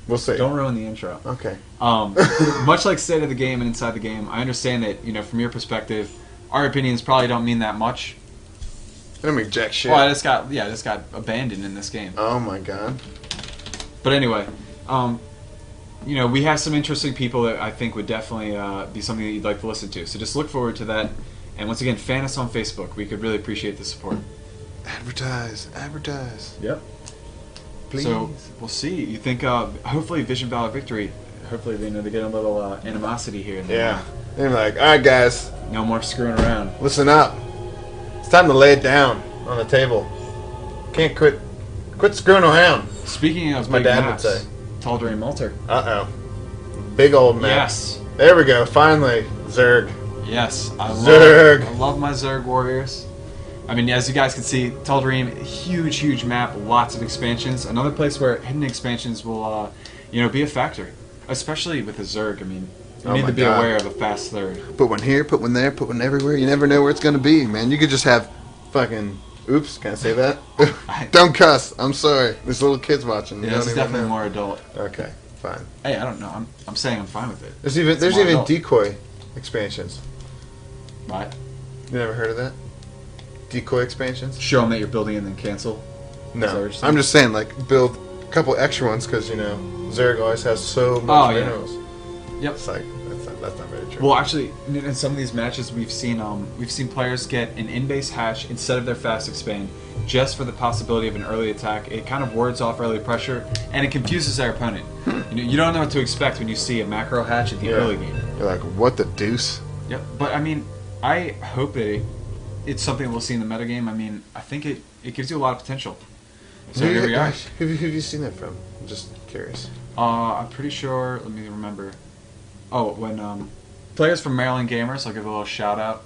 We'll see. Don't ruin the intro. Okay. Much like State of the Game and Inside the Game, I understand that, from your perspective, our opinions probably don't mean that much. They don't mean jack shit. Well, I just got abandoned in this game. Oh my god. But anyway, we have some interesting people that I think would definitely be something that you'd like to listen to. So just look forward to that. And once again, fan us on Facebook. We could really appreciate the support. Advertise. Yep. Please. So we'll see. You think hopefully Vision Valor Victory, hopefully they get a little animosity here. Yeah. They're like, alright guys. No more screwing around. Listen up. It's time to lay it down on the table. Can't quit screwing around. Speaking of my big dad maps, would say. Tal'Darim Malter. Uh-oh. Big old map. Yes. There we go. Finally. Zerg. Yes. I love my Zerg warriors. I mean, as you guys can see, Tal'Darim, huge map, lots of expansions. Another place where hidden expansions will, be a factor, especially with the Zerg. I mean, you need to be aware of a fast third. Put one here, put one there, put one everywhere. You never know where it's going to be, man. You could just have fucking... Oops, can I say that? Don't cuss. I'm sorry. There's little kids watching. Yeah, this is definitely more adult. Okay, fine. Hey, I don't know. I'm saying I'm fine with it. There's even decoy expansions. What? You never heard of that? Decoy expansions? Show them that you're building and then cancel? No. I'm just saying, like, build a couple extra ones because, Zerg always has so much minerals. Yep. It's like, that's not very true. Well, actually, in some of these matches, we've seen players get an in-base hatch instead of their fast expand, just for the possibility of an early attack. It kind of wards off early pressure, and it confuses their opponent. You don't know what to expect when you see a macro hatch at the early game. You're like, what the deuce? Yep. But I mean, I hope that it's something we'll see in the metagame. I mean, I think it gives you a lot of potential. So here we are. Who have you seen that from? I'm just curious. I'm pretty sure. Let me remember. Oh, when players from Maryland Gamers, I'll give a little shout out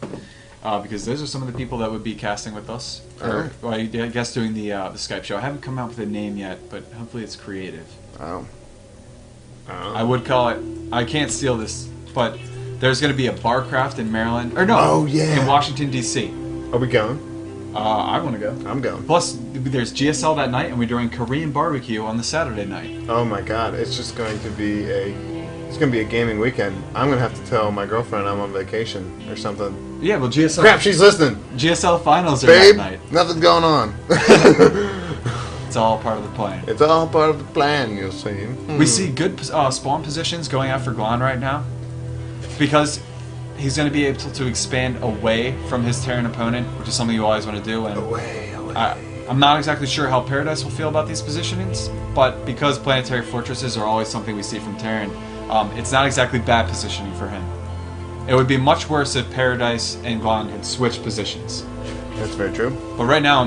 because those are some of the people that would be casting with us. Or, well, I guess doing the Skype show. I haven't come out with a name yet, but hopefully it's creative. Oh. I would call it. I can't steal this, but there's going to be a Barcraft in Maryland. Or no. Oh, yeah. In Washington D.C. Are we going? I want to go. I'm going. Plus, there's GSL that night, and we're doing Korean barbecue on the Saturday night. Oh my God! It's just going to be a gaming weekend. I'm gonna have to tell my girlfriend I'm on vacation or something. Yeah, well, GSL. Crap, she's listening. GSL finals are Babe, that night. nothing going on. It's all part of the plan. It's all part of the plan, you'll see. We see good spawn positions going after Glon right now, because he's going to be able to expand away from his Terran opponent, which is something you always want to do. And Away. I'm not exactly sure how Paradise will feel about these positionings, but because planetary fortresses are always something we see from Terran, it's not exactly bad positioning for him. It would be much worse if Paradise and Glon had switched positions. That's very true. But right now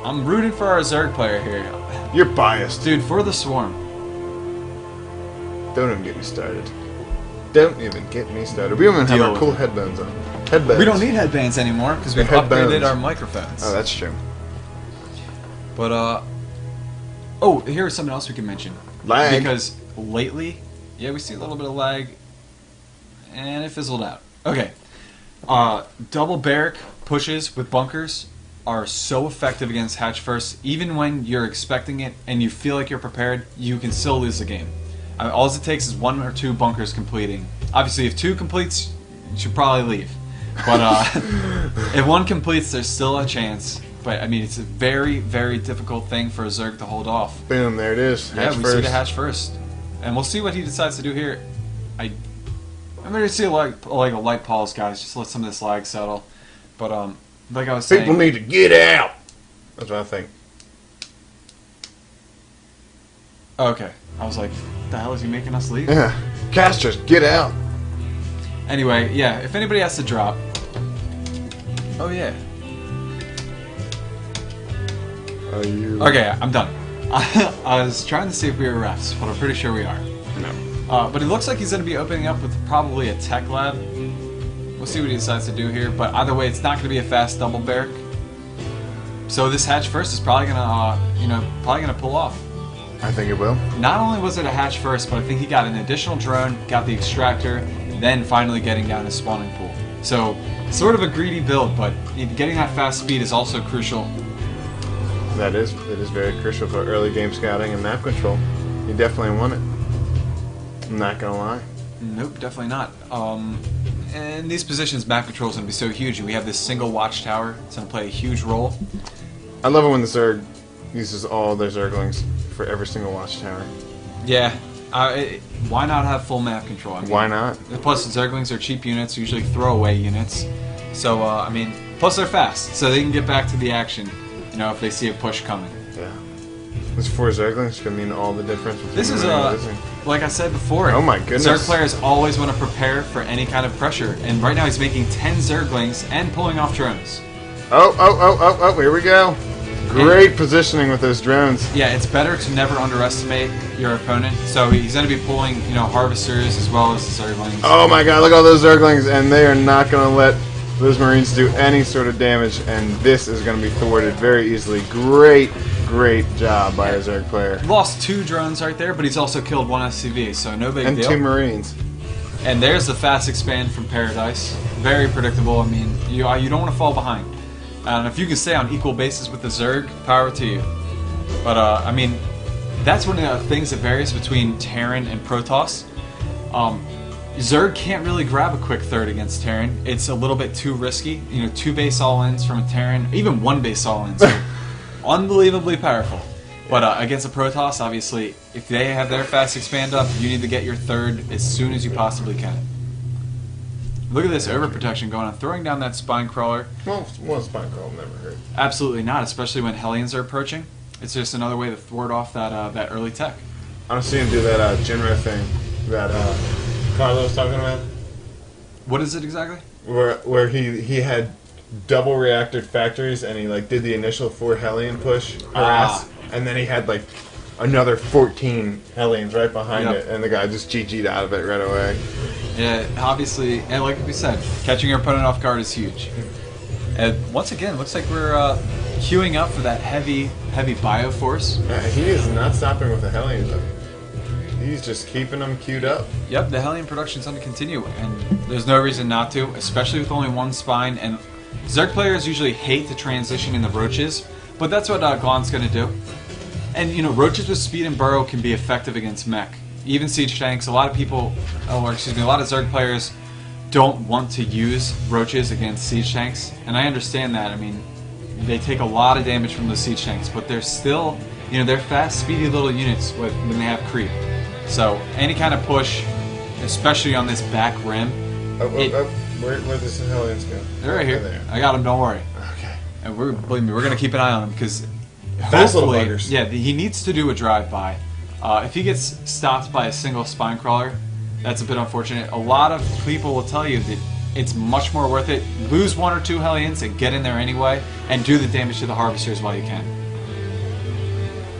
I'm rooting for our Zerg player here. You're biased. Dude, for the Swarm. Don't even get me started. Don't even get me started. We don't even have Deal our with cool it. headbands on. Headbands. We don't need headbands anymore because we've Headbands. upgraded our microphones. Oh, that's true. But oh, here's something else we can mention. Lag. Because lately, yeah, we see a little bit of lag, and it fizzled out. Okay, double barrack pushes with bunkers are so effective against hatch first. Even when you're expecting it and you feel like you're prepared, you can still lose the game. All it takes is 1 or 2 bunkers completing. Obviously, if 2 completes, you should probably leave. But if 1 completes, there's still a chance. But I mean, it's a very, very difficult thing for a Zerg to hold off. Boom, there it is. Yeah, we see the hatch first, and we'll see what he decides to do here. I'm gonna see like a light pause, guys. Just let some of this lag settle. But like I was saying, People need to get out. That's what I think. Okay, I was like, the hell is he making us leave? Yeah. Casters, get out. Anyway, yeah, if anybody has to drop. Oh yeah. Are you? Okay, I'm done. I was trying to see if we were refs, but I'm pretty sure we are. No. But it looks like he's going to be opening up with probably a tech lab. We'll see what he decides to do here, but either way, it's not going to be a fast double barrack. So this hatch first is probably going to, pull off. I think it will. Not only was it a hatch first, but I think he got an additional drone, got the extractor, then finally getting down his spawning pool. So, sort of a greedy build, but getting that fast speed is also crucial. It is very crucial for early game scouting and map control. You definitely want it. I'm not gonna lie. Nope, definitely not. And these positions, map control is going to be so huge, and we have this single watchtower. It's going to play a huge role. I love it when the Zerg uses all their Zerglings for every single watchtower. Yeah. Why not have full map control? I mean, Why not? Plus, Zerglings are cheap units, usually throwaway units. So, I mean, plus they're fast, so they can get back to the action, if they see a push coming. Yeah. This 4 Zerglings could mean all the difference between This is, winning and losing. like I said before, Oh my goodness. Zerg players always want to prepare for any kind of pressure, and right now he's making 10 Zerglings and pulling off drones. Oh, here we go. Great positioning with those drones. Yeah, it's better to never underestimate your opponent. So he's going to be pulling, harvesters as well as the Zerglings. Oh my god, look at all those Zerglings, and they are not going to let those Marines do any sort of damage, and this is going to be thwarted very easily. Great job by a Zerg player. Lost 2 drones right there, but he's also killed 1 SCV, so no big And deal. 2 Marines. And there's the fast expand from Paradise. Very predictable. I mean, you don't want to fall behind. And if you can stay on equal basis with the Zerg, power to you. But, I mean, that's one of the things that varies between Terran and Protoss. Zerg can't really grab a quick third against Terran. It's a little bit too risky. 2 base all-ins from a Terran, even 1 base all-ins. Unbelievably powerful. But against a Protoss, obviously, if they have their fast expand up, you need to get your third as soon as you possibly can. Look at this overprotection going on, throwing down that spine crawler. Well, one spine crawl never hurt. Absolutely not, especially when Hellions are approaching. It's just another way to thwart off that early tech. I want to see him do that Genro thing that Carlo was talking about. What is it exactly? Where he had double reactor factories, and he like did the initial 4 Hellion push, harass, and then he had like another 14 Hellions right behind it, and the guy just GG'd out of it right away. Yeah, obviously, and like we said, catching your opponent off guard is huge. And once again, looks like we're queuing up for that heavy Bioforce. He is not stopping with the Hellions. He's just keeping them queued up. Yep, the Hellion production's going to continue, and there's no reason not to, especially with only one spine. And Zerg players usually hate to transition in the Roaches, but that's what Glon's going to do. And, you know, Roaches with speed and burrow can be effective against mech. Even siege tanks, a lot of people, a lot of Zerg players don't want to use Roaches against siege tanks, and I understand that. I mean, they take a lot of damage from those siege tanks, but they're still, you know, they're fast, speedy little units when they have creep. So any kind of push, especially on this back rim. Where does the Hellions go? They're right here. There. I got them. Don't worry. Okay. And believe me, we're gonna keep an eye on him because Fast little hopefully, buggers. yeah, he needs to do a drive-by. If he gets stopped by a single spine crawler, that's a bit unfortunate. A lot of people will tell you that it's much more worth it. Lose 1 or 2 Hellions and get in there anyway, and do the damage to the Harvesters while you can.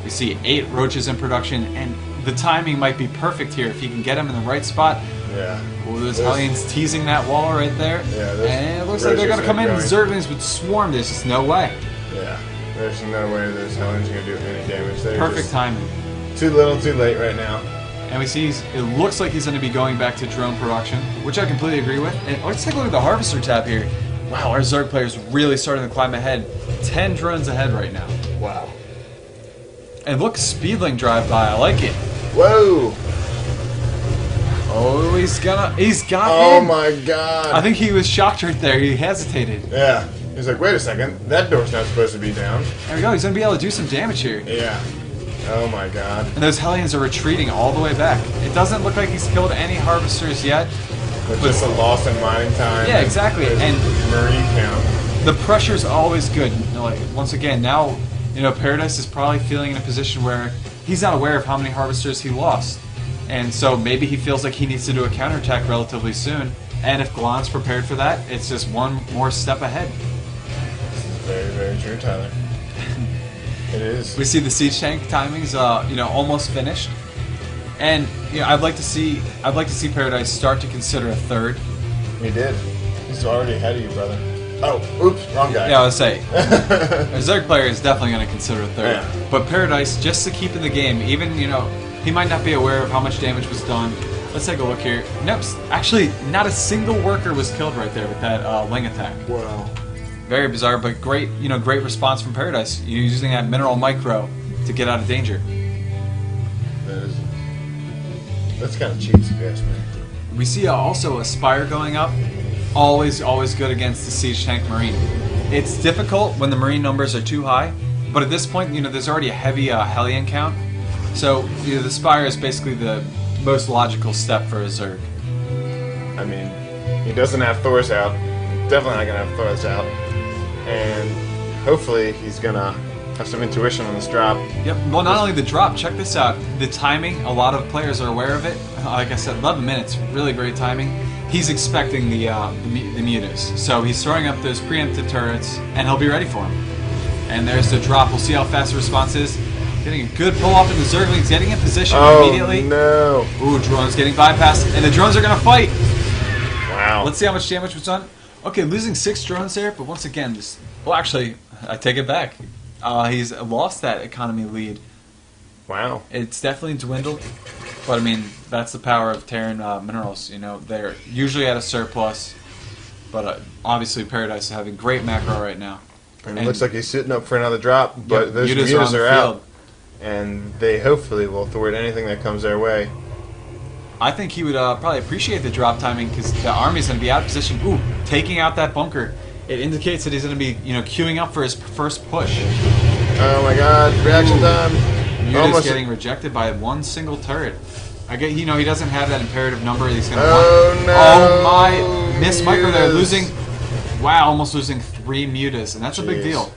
We see 8 Roaches in production, and the timing might be perfect here if he can get them in the right spot. Yeah. Well, those Hellions teasing that wall right there. Yeah, and it looks like they're going to come in and Zerglings would swarm. There's just no way. Yeah. There's no way those Hellions are going to do any damage. They're Perfect just timing. Too little, too late right now. And we see it looks like he's going to be going back to drone production, which I completely agree with. And let's take a look at the Harvester tab here. Wow, our Zerg player's really starting to climb ahead. 10 drones ahead right now. Wow. And look, Speedling drive-by. I like it. Whoa! Oh, he's got Oh in. my god. I think he was shocked right there. He hesitated. Yeah. He's like, wait a second, that door's not supposed to be down. There we go. He's going to be able to do some damage here. Yeah. Oh my god. And those Hellions are retreating all the way back. It doesn't look like he's killed any Harvesters yet. But just a loss in mining time. Yeah, exactly. And Marine count. the pressure's always good. You know, like, once again, now, you know, Paradise is probably feeling in a position where he's not aware of how many Harvesters he lost. And so maybe he feels like he needs to do a counterattack relatively soon. And if Glon's prepared for that, it's just one more step ahead. This is very, very true, Tyler. It is. We see the siege tank timings, you know, almost finished, and you know, I'd like to see Paradise start to consider a third. He did. He's already ahead of you, brother. Oh, oops, wrong guy. Yeah, I would say a Zerg player is definitely going to consider a third, Yeah. but Paradise, just to keep in the game, even you know, he might not be aware of how much damage was done. Let's take a look here. Nope, actually, not a single worker was killed right there with that Ling attack. Wow. Very bizarre, but great, you know, great response from Paradise. You're using that mineral micro to get out of danger. That's kind of cheap, if you ask me. We see also a Spire going up. Always good against the Siege Tank Marine. It's difficult when the Marine numbers are too high, but at this point, you know, there's already a heavy Hellion count. So, you know, the Spire is basically the most logical step for a Zerg. I mean, he doesn't have Thor's out. Definitely not going to have Thor's out. And hopefully he's going to have some intuition on this drop. Yep, well, not only the drop, check this out. The timing, a lot of players are aware of it. Like I said, 11 minutes, really great timing. He's expecting the mutas. So he's throwing up those preemptive turrets, and he'll be ready for them. And there's the drop. We'll see how fast the response is. Getting a good pull off in the Zerglings, getting in position immediately. No. Ooh, drones getting bypassed, and the drones are going to fight. Wow. Let's see how much damage was done. Okay, losing 6 drones there, but once again, this. Well, actually, I take it back. He's lost that economy lead. Wow. It's definitely dwindled, but I mean, that's the power of Terran minerals. You know, they're usually at a surplus, but obviously Paradise is having great macro right now. And it looks like he's sitting up for another drop, but those mutas are out. And they hopefully will thwart anything that comes their way. I think he would probably appreciate the drop timing because the army's going to be out of position. Ooh, taking out that bunker. It indicates that he's going to be, you know, queuing up for his first push. Oh my god, reaction time. Muta's getting rejected by one single turret. I get, you know, he doesn't have that imperative number that he's going to want. No. Oh my, miss micro there, losing, wow, almost losing 3 mutas, and that's a big deal.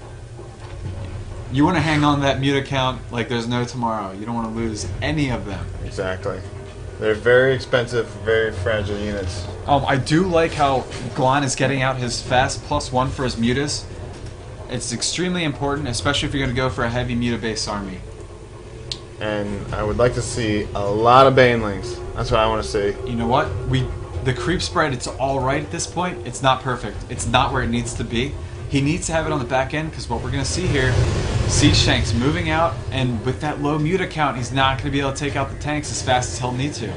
You want to hang on that muta count like there's no tomorrow. You don't want to lose any of them. Exactly. They're very expensive, very fragile units. I do like how Glon is getting out his fast +1 for his mutas. It's extremely important, especially if you're going to go for a heavy muta-based army. And I would like to see a lot of Banelings. That's what I want to see. You know what? The creep spread, it's alright at this point. It's not perfect. It's not where it needs to be. He needs to have it on the back end, because what we're going to see here, Siege Tanks moving out, and with that low muta count, he's not going to be able to take out the tanks as fast as he'll need to.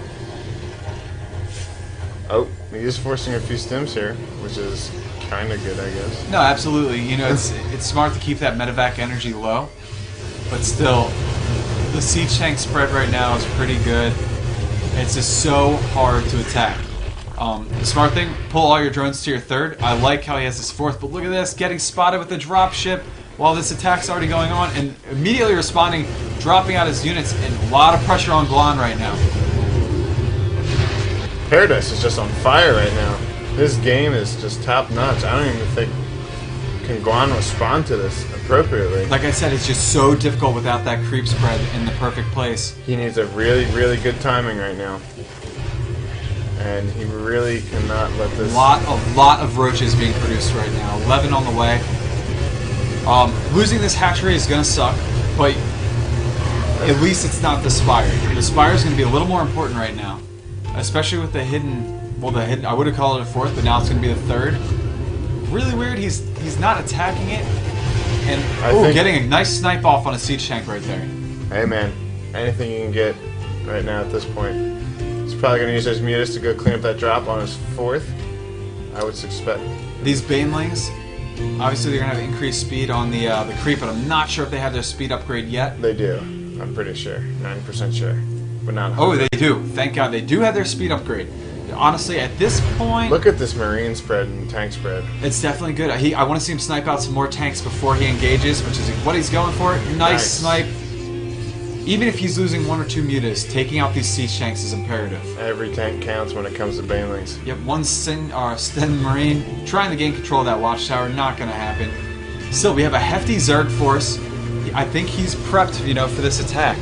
Oh, he is forcing a few stims here, which is kind of good, I guess. No, absolutely. You know, it's smart to keep that medevac energy low, but still, the Siege Tank spread right now is pretty good. It's just so hard to attack. The smart thing, pull all your drones to your third. I like how he has his fourth, but look at this, getting spotted with the dropship while this attack's already going on, and immediately responding, dropping out his units, and a lot of pressure on Glon right now. Paradise is just on fire right now. This game is just top notch. I don't even think can Glon respond to this appropriately. Like I said, it's just so difficult without that creep spread in the perfect place. He needs a really, really good timing right now. And he really cannot let this... A lot of roaches being produced right now. 11 on the way. Losing this hatchery is going to suck, but at least it's not the Spire. The Spire is going to be a little more important right now, especially with the hidden... Well, I would have called it a fourth, but now it's going to be the third. Really weird. He's not attacking it, and getting a nice snipe off on a siege tank right there. Hey man, anything you can get right now at this point. He's probably going to use his mutas to go clean up that drop on his fourth, I would suspect. These Banelings, obviously they're going to have increased speed on the creep, but I'm not sure if they have their speed upgrade yet. They do. I'm pretty sure. 90% sure. But not 100%. Oh, they do. Thank God. They do have their speed upgrade. Honestly, at this point... Look at this Marine spread and tank spread. It's definitely good. I want to see him snipe out some more tanks before he engages, which is what he's going for. Nice snipe. Even if he's losing 1 or 2 mutas, taking out these siege tanks is imperative. Every tank counts when it comes to Banelings. Yep, one Sten Marine trying to gain control of that watchtower, not going to happen. Still, we have a hefty Zerg force. I think he's prepped, you know, for this attack.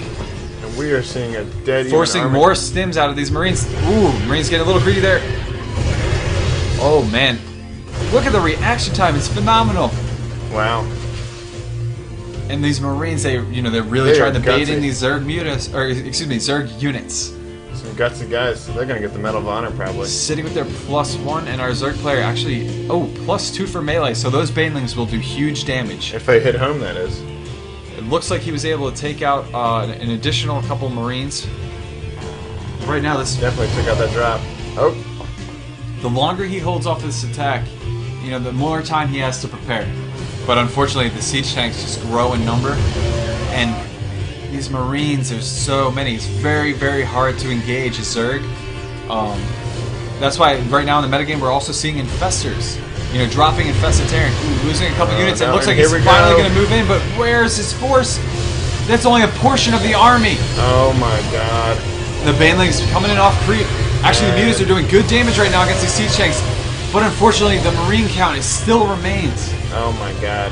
And we are seeing a dead forcing more stims out of these Marines. Ooh, Marines getting a little greedy there. Oh man, look at the reaction time. It's phenomenal. Wow. And these Marines, they're really trying to bait in these Zerg mutas, or excuse me, Zerg units. Some gutsy guys. They're gonna get the Medal of Honor probably. Sitting with their +1, and our Zerg player actually, +2 for melee. So those Banelings will do huge damage. If they hit home, that is. It looks like he was able to take out an additional couple Marines. Right now, this definitely took out that drop. Oh. The longer he holds off this attack, you know, the more time he has to prepare. But unfortunately, the siege tanks just grow in number, and these Marines, there's so many. It's very, very hard to engage a Zerg. That's why right now in the metagame, we're also seeing Infestors. You know, dropping Infestitarian. Ooh, losing a couple units. It looks like he's finally going to move in, but where's his force? That's only a portion of the army. Oh my god. The Banelings coming in off creep. Actually, the mutas are doing good damage right now against these siege tanks, but unfortunately, the Marine count still remains. Oh my god.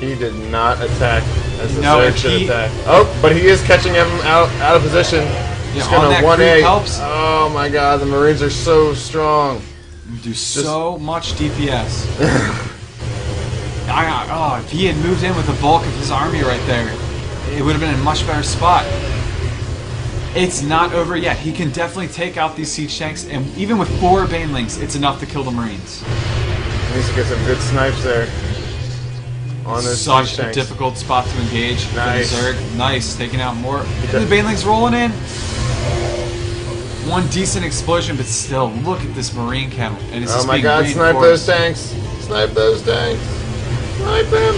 He did not attack as the Zerg should attack. Oh, but he is catching him out of position. He's going to 1A. Helps. Oh my god, the Marines are so strong. Do so much DPS. If he had moved in with the bulk of his army right there, it would have been in a much better spot. It's not over yet. He can definitely take out these siege tanks, and even with 4 Banelings, it's enough to kill the Marines. He needs to get some good snipes there. On this such a difficult spot to engage. Nice. For the Zerg. Nice, taking out more. And the Banelings rolling in. One decent explosion, but still, look at this Marine count. And it's oh my god, snipe those tanks! Snipe those tanks! Snipe them!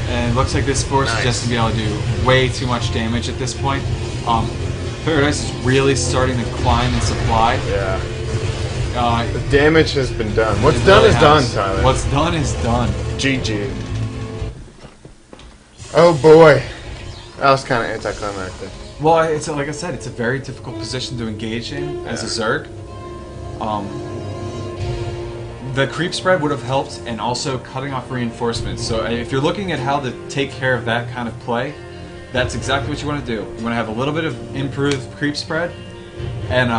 And it looks like this force is just going to be able to do way too much damage at this point. Paradise is really starting to climb in supply. Yeah. The damage has been done. What's done is done, Tyler. What's done is done. GG. Oh boy. That was kind of anticlimactic. Well, it's like I said, it's a very difficult position to engage in as a Zerg. The creep spread would have helped, and also cutting off reinforcements. So if you're looking at how to take care of that kind of play, That's exactly what you want to do. You want to have a little bit of improved creep spread, and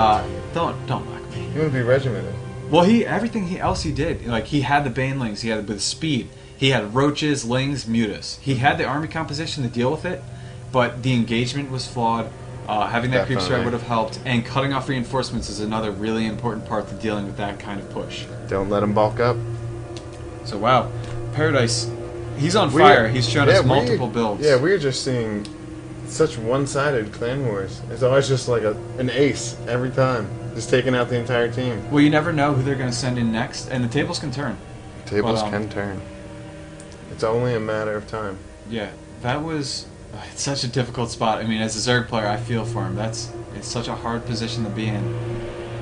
don't mock me. You want to be regimented. Well, everything else he did, like he had the banelings, he had the speed, he had roaches, lings, mutas. He had the army composition to deal with it, but the engagement was flawed. Having that creep spread would have helped, and cutting off reinforcements is another really important part to dealing with that kind of push. Don't let him bulk up. So wow, Paradise, he's on fire. He's shown us multiple builds. Yeah, we're just seeing such one-sided clan wars. It's always just like an ace every time, just taking out the entire team. Well, you never know who they're going to send in next, and the tables can turn. Tables can turn. It's only a matter of time. Yeah, that was it's such a difficult spot. I mean, as a Zerg player, I feel for him. It's such a hard position to be in.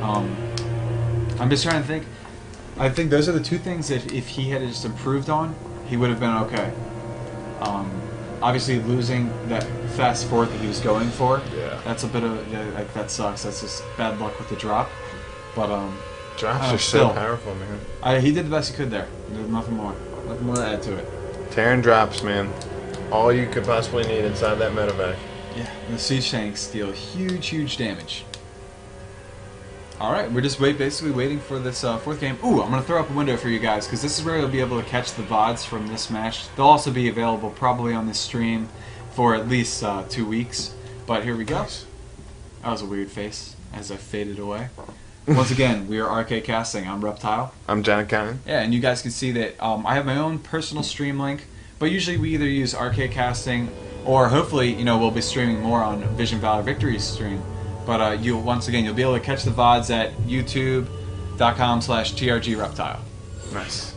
I'm just trying to think. I think those are the two things that if he had just improved on, he would have been okay. Obviously, losing that fast forward that he was going for, that's a bit of that sucks. That's just bad luck with the drop. But drops are so powerful, man. He did the best he could there. There's nothing more to add to it. Terran drops, man. All you could possibly need inside that medevac. Yeah, the siege tanks deal huge damage. Alright, we're just basically waiting for this fourth game. Ooh, I'm going to throw up a window for you guys, because this is where you'll be able to catch the VODs from this match. They'll also be available probably on this stream for at least 2 weeks. But here we go. Nice. That was a weird face as I faded away. Once again, we are RKcasting. I'm Reptile. I'm Janet Cannon. Yeah, and you guys can see that I have my own personal stream link, but usually we either use RKcasting or hopefully, we'll be streaming more on Vision Valor Victory's stream. But you'll be able to catch the VODs at youtube.com/trgreptile. Nice.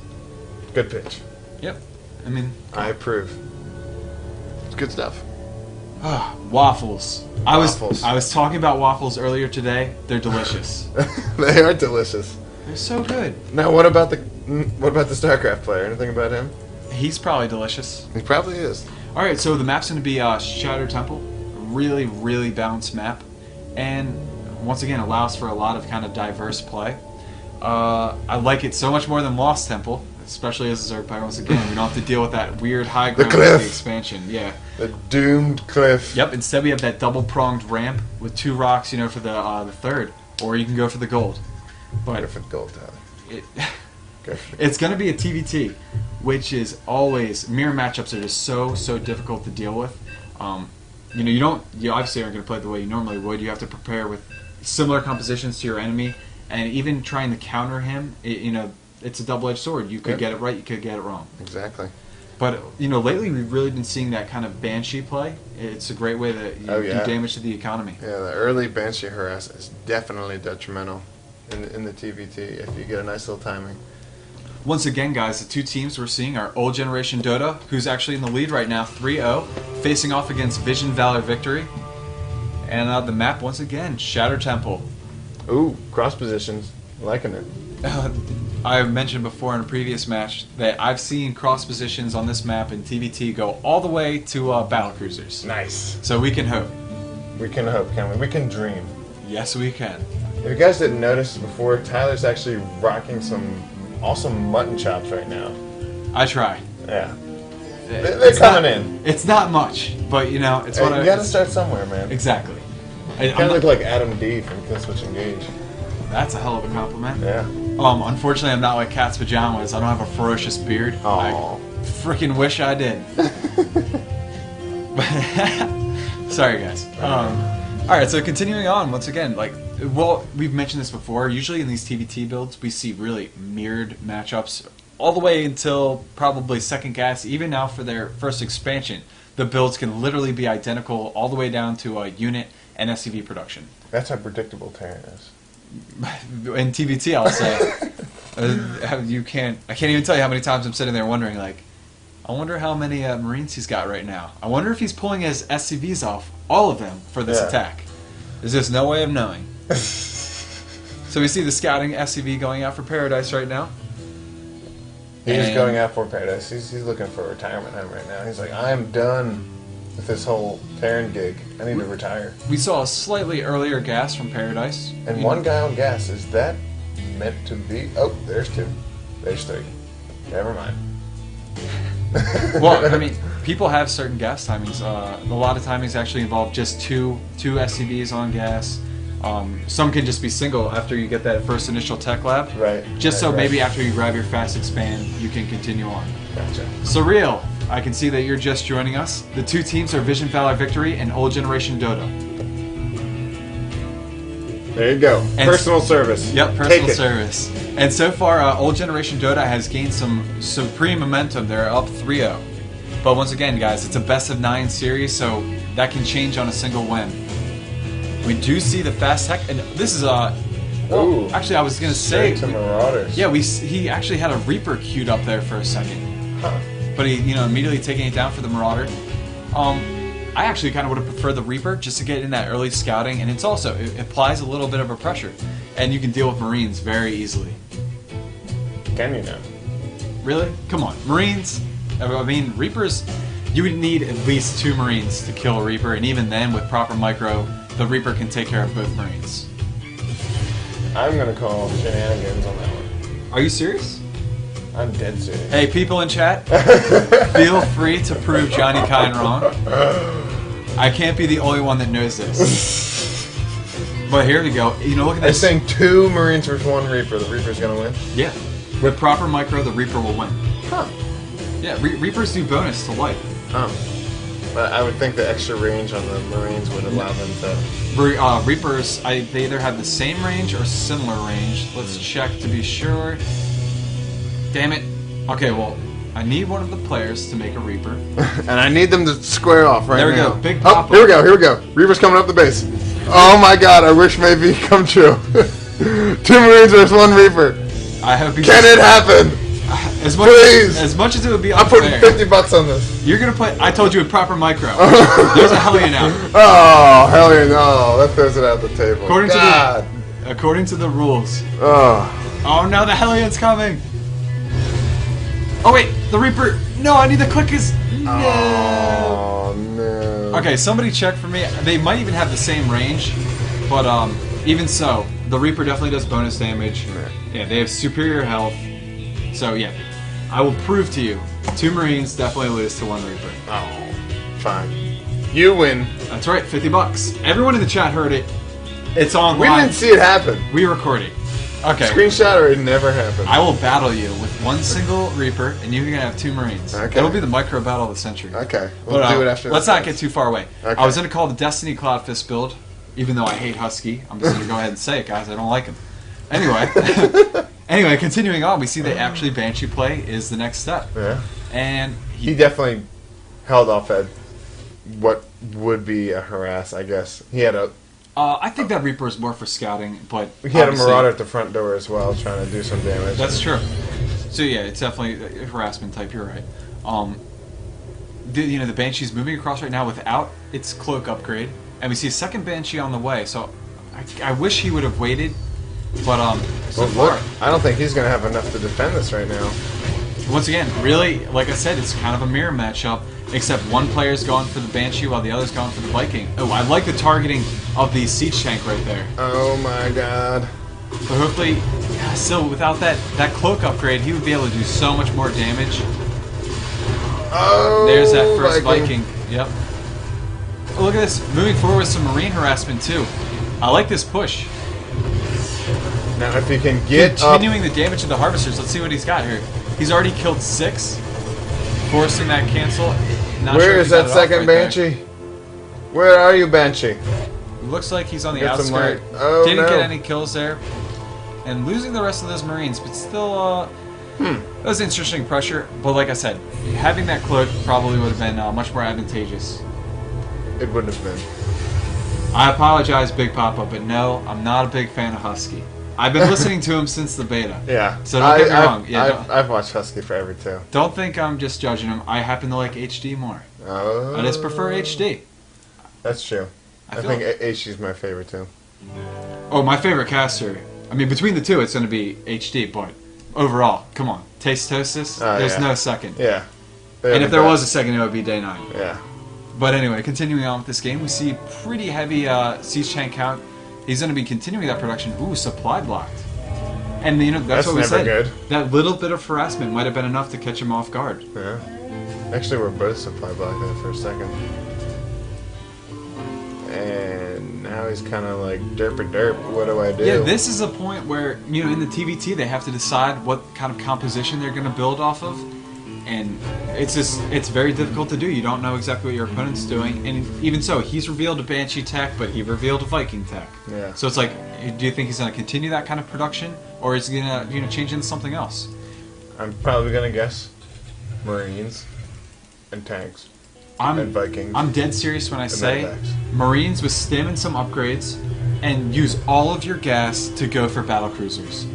Good pitch. Yep. I mean, I approve. It's good stuff. Waffles. I was talking about waffles earlier today. They're delicious. They are delicious. They're so good. Now, what about the StarCraft player? Anything about him? He's probably delicious. He probably is. All right, so the map's going to be Shadow Temple. Really balanced map. And once again allows for a lot of kind of diverse play. I like it so much more than Lost Temple, especially as a Zerg player. Once again, we don't have to deal with that weird high ground with the expansion. Yeah. The doomed cliff. Yep. Instead, we have that double-pronged ramp with 2 rocks, for the third, or you can go for the gold. But go for the gold, Tyler. It's going to be a TVT, which is always mirror matchups are just so difficult to deal with. You obviously aren't going to play the way you normally would. You have to prepare with similar compositions to your enemy, and even trying to counter him, it's a double-edged sword. You could get it right, you could get it wrong. Exactly. But, lately we've really been seeing that kind of Banshee play. It's a great way to do damage to the economy. Yeah, the early Banshee harass is definitely detrimental in the TVT if you get a nice little timing. Once again, guys, the two teams we're seeing are Old Generation Dota, who's actually in the lead right now, 3-0, facing off against Vision Valor Victory. And the map, once again, Shadow Temple. Ooh, cross positions. Liking it. I mentioned before in a previous match that I've seen cross positions on this map in TVT go all the way to battle cruisers. Nice. So we can hope. We can hope, can we? We can dream. Yes, we can. If you guys didn't notice before, Tyler's actually rocking some awesome mutton chops right now. I try. Yeah. They're coming in. It's not much, but it's what you gotta start somewhere, man. Exactly. You kind of look like Adam D from Kill Switch Engage. That's a hell of a compliment. Yeah. Unfortunately, I'm not like Cat's pajamas. I don't have a ferocious beard. Aww. I freaking wish I did. Sorry, guys. Alright, so continuing on, once again, we've mentioned this before. Usually in these TVT builds, we see really mirrored matchups all the way until probably second gas. Even now for their first expansion, the builds can literally be identical all the way down to a unit and SCV production. That's how predictable Terran is. In TVT, I'll say. I can't even tell you how many times I'm sitting there wondering, I wonder how many Marines he's got right now. I wonder if he's pulling his SCVs off, all of them, for this attack. There's just no way of knowing. So we see the scouting SCV going out for Paradise right now. He's going out for Paradise. He's looking for a retirement home right now. He's like, I'm done with this whole Terran gig. I need to retire. We saw a slightly earlier gas from Paradise. And one guy on gas. Is that meant to be? Oh, there's 2. There's 3. Never mind. Well, I mean, people have certain gas timings. A lot of timings actually involve just two SCVs on gas. Some can just be single after you get that first initial tech lab. Right. Just right, so maybe after you grab your fast expand, you can continue on. Gotcha. Surreal, I can see that you're just joining us. The two teams are Vision Valor Victory and Old Generation Dota. There you go. And personal service. Yep, Take personal it. service. And so far, Old Generation Dota has gained some supreme momentum. They're up 3-0. But once again, guys, it's a best-of-9 series, so that can change on a single win. We do see the fast tech, and this is Ooh. actually, I was gonna say, Straight to Marauders. yeah, he actually had a Reaper queued up there for a second, Huh. but he, immediately taking it down for the Marauder. I actually kind of would have preferred the Reaper just to get in that early scouting, and it applies a little bit of a pressure, and you can deal with Marines very easily. Can you now? Really? Come on, Marines. I mean, Reapers. You would need at least 2 Marines to kill a Reaper, and even then, with proper micro, the Reaper can take care of both Marines. I'm gonna call shenanigans on that one. Are you serious? I'm dead serious. Hey, people in chat, feel free to prove Johnny Kine wrong. I can't be the only one that knows this. But here we go. Look at They're this. saying 2 Marines versus 1 Reaper. The Reaper's gonna win? Yeah. With proper micro, the Reaper will win. Huh. Yeah, Reapers do bonus to life. But I would think the extra range on the Marines would allow them to... Reapers, they either have the same range or similar range. Let's check to be sure. Damn it. Okay, well, I need one of the players to make a Reaper. and I need them to square off right now. There we go. Big Oh, pop. here we go. Reaper's coming up the base. Oh my god, I wish maybe come true. 2 Marines versus 1 Reaper. I hope you Can it happen? As much Please. as much as it would be I'm unfair. putting $50 on this. You're gonna put. I told you with proper micro. There's a Hellion out. Oh, hell yeah, no. That throws it out the table. According to the rules. Oh. Oh no, the Hellion's coming. Oh wait, the Reaper. No, I need the quickest. No. Oh, no. Okay, somebody check for me. They might even have the same range, but even so, the Reaper definitely does bonus damage. Yeah, they have superior health. So yeah, I will prove to you, 2 Marines definitely lose to 1 Reaper. Oh, fine. You win. That's right, $50. Everyone in the chat heard it. It's online. We didn't see it happen. We recorded. Okay. Screenshot or it never happened. I will battle you with 1 single Reaper, and you're gonna have 2 Marines. Okay. It'll be the micro battle of the century. Okay, we'll But, do it after let's this. not get too far away. Okay. I was gonna call the Destiny Cloudfist build, even though I hate Husky. I'm just gonna go ahead and say it, guys. I don't like him. Anyway, continuing on, we see that actually Banshee play is the next step. Yeah. And He definitely held off at what would be a harass, I guess. He had a I think that Reaper is more for scouting, but he had a obviously- Marauder at the front door as well, trying to do some damage. That's true. So yeah, it's definitely a harassment type. You're right. The Banshee's moving across right now without its cloak upgrade, and we see a second Banshee on the way. So I wish he would have waited, but so Well, far, look, I don't think he's going to have enough to defend this right now. once again, really, like I said, it's kind of a mirror matchup. Except one player's going for the Banshee while the other's going for the Viking. Oh, I like the targeting of the siege tank right there. Oh my god. But hopefully, yeah, still without that cloak upgrade, he would be able to do so much more damage. Oh, There's that first Viking. Yep. Oh, look at this. Moving forward with some Marine harassment, too. I like this push. Now, if he can get Continuing the damage of the Harvesters. Let's see what he's got here. He's already killed 6. Forcing that cancel. Not Where sure if is he got that it off second right there. Banshee? Where are you, Banshee? Looks like he's on the Get some outskirts. light. Oh, Didn't no. get any kills there. And losing the rest of those Marines, but still, that was interesting pressure. But like I said, having that cloak probably would have been much more advantageous. It wouldn't have been. I apologize, Big Papa, but no, I'm not a big fan of Husky. I've been listening to him since the beta. Yeah. So don't get me wrong. Yeah, I've watched Husky forever too. don't think I'm just judging him. I happen to like HD more. Oh. I just prefer HD. That's true. I feel think HD's my favorite too. Oh, my favorite caster. I mean, between the two, it's going to be HD, but overall, come on. Tastosis, there's yeah. no second. Yeah. And if there was a second, it would be day 9. Yeah. But anyway, continuing on with this game, we see pretty heavy siege tank count. He's going to be continuing that production. Ooh, supply blocked. And that's what we never said. good. That little bit of harassment might have been enough to catch him off guard. Yeah. Actually, we're both supply block there for a second. And now he's kind of like derp. What do I do? Yeah, this is a point where, you know, in the TVT they have to decide what kind of composition they're going to build off of. And it's very difficult to do. You don't know exactly what your opponent's doing. And even so, he's revealed a Banshee tech, but he revealed a Viking tech. Yeah. So it's like, do you think he's going to continue that kind of production? Or is he going to, you know, change into something else? I'm probably going to guess Marines and tanks. And Vikings. I'm dead serious when I say Medivacs. Marines with stim and some upgrades, and use all of your gas to go for battlecruisers.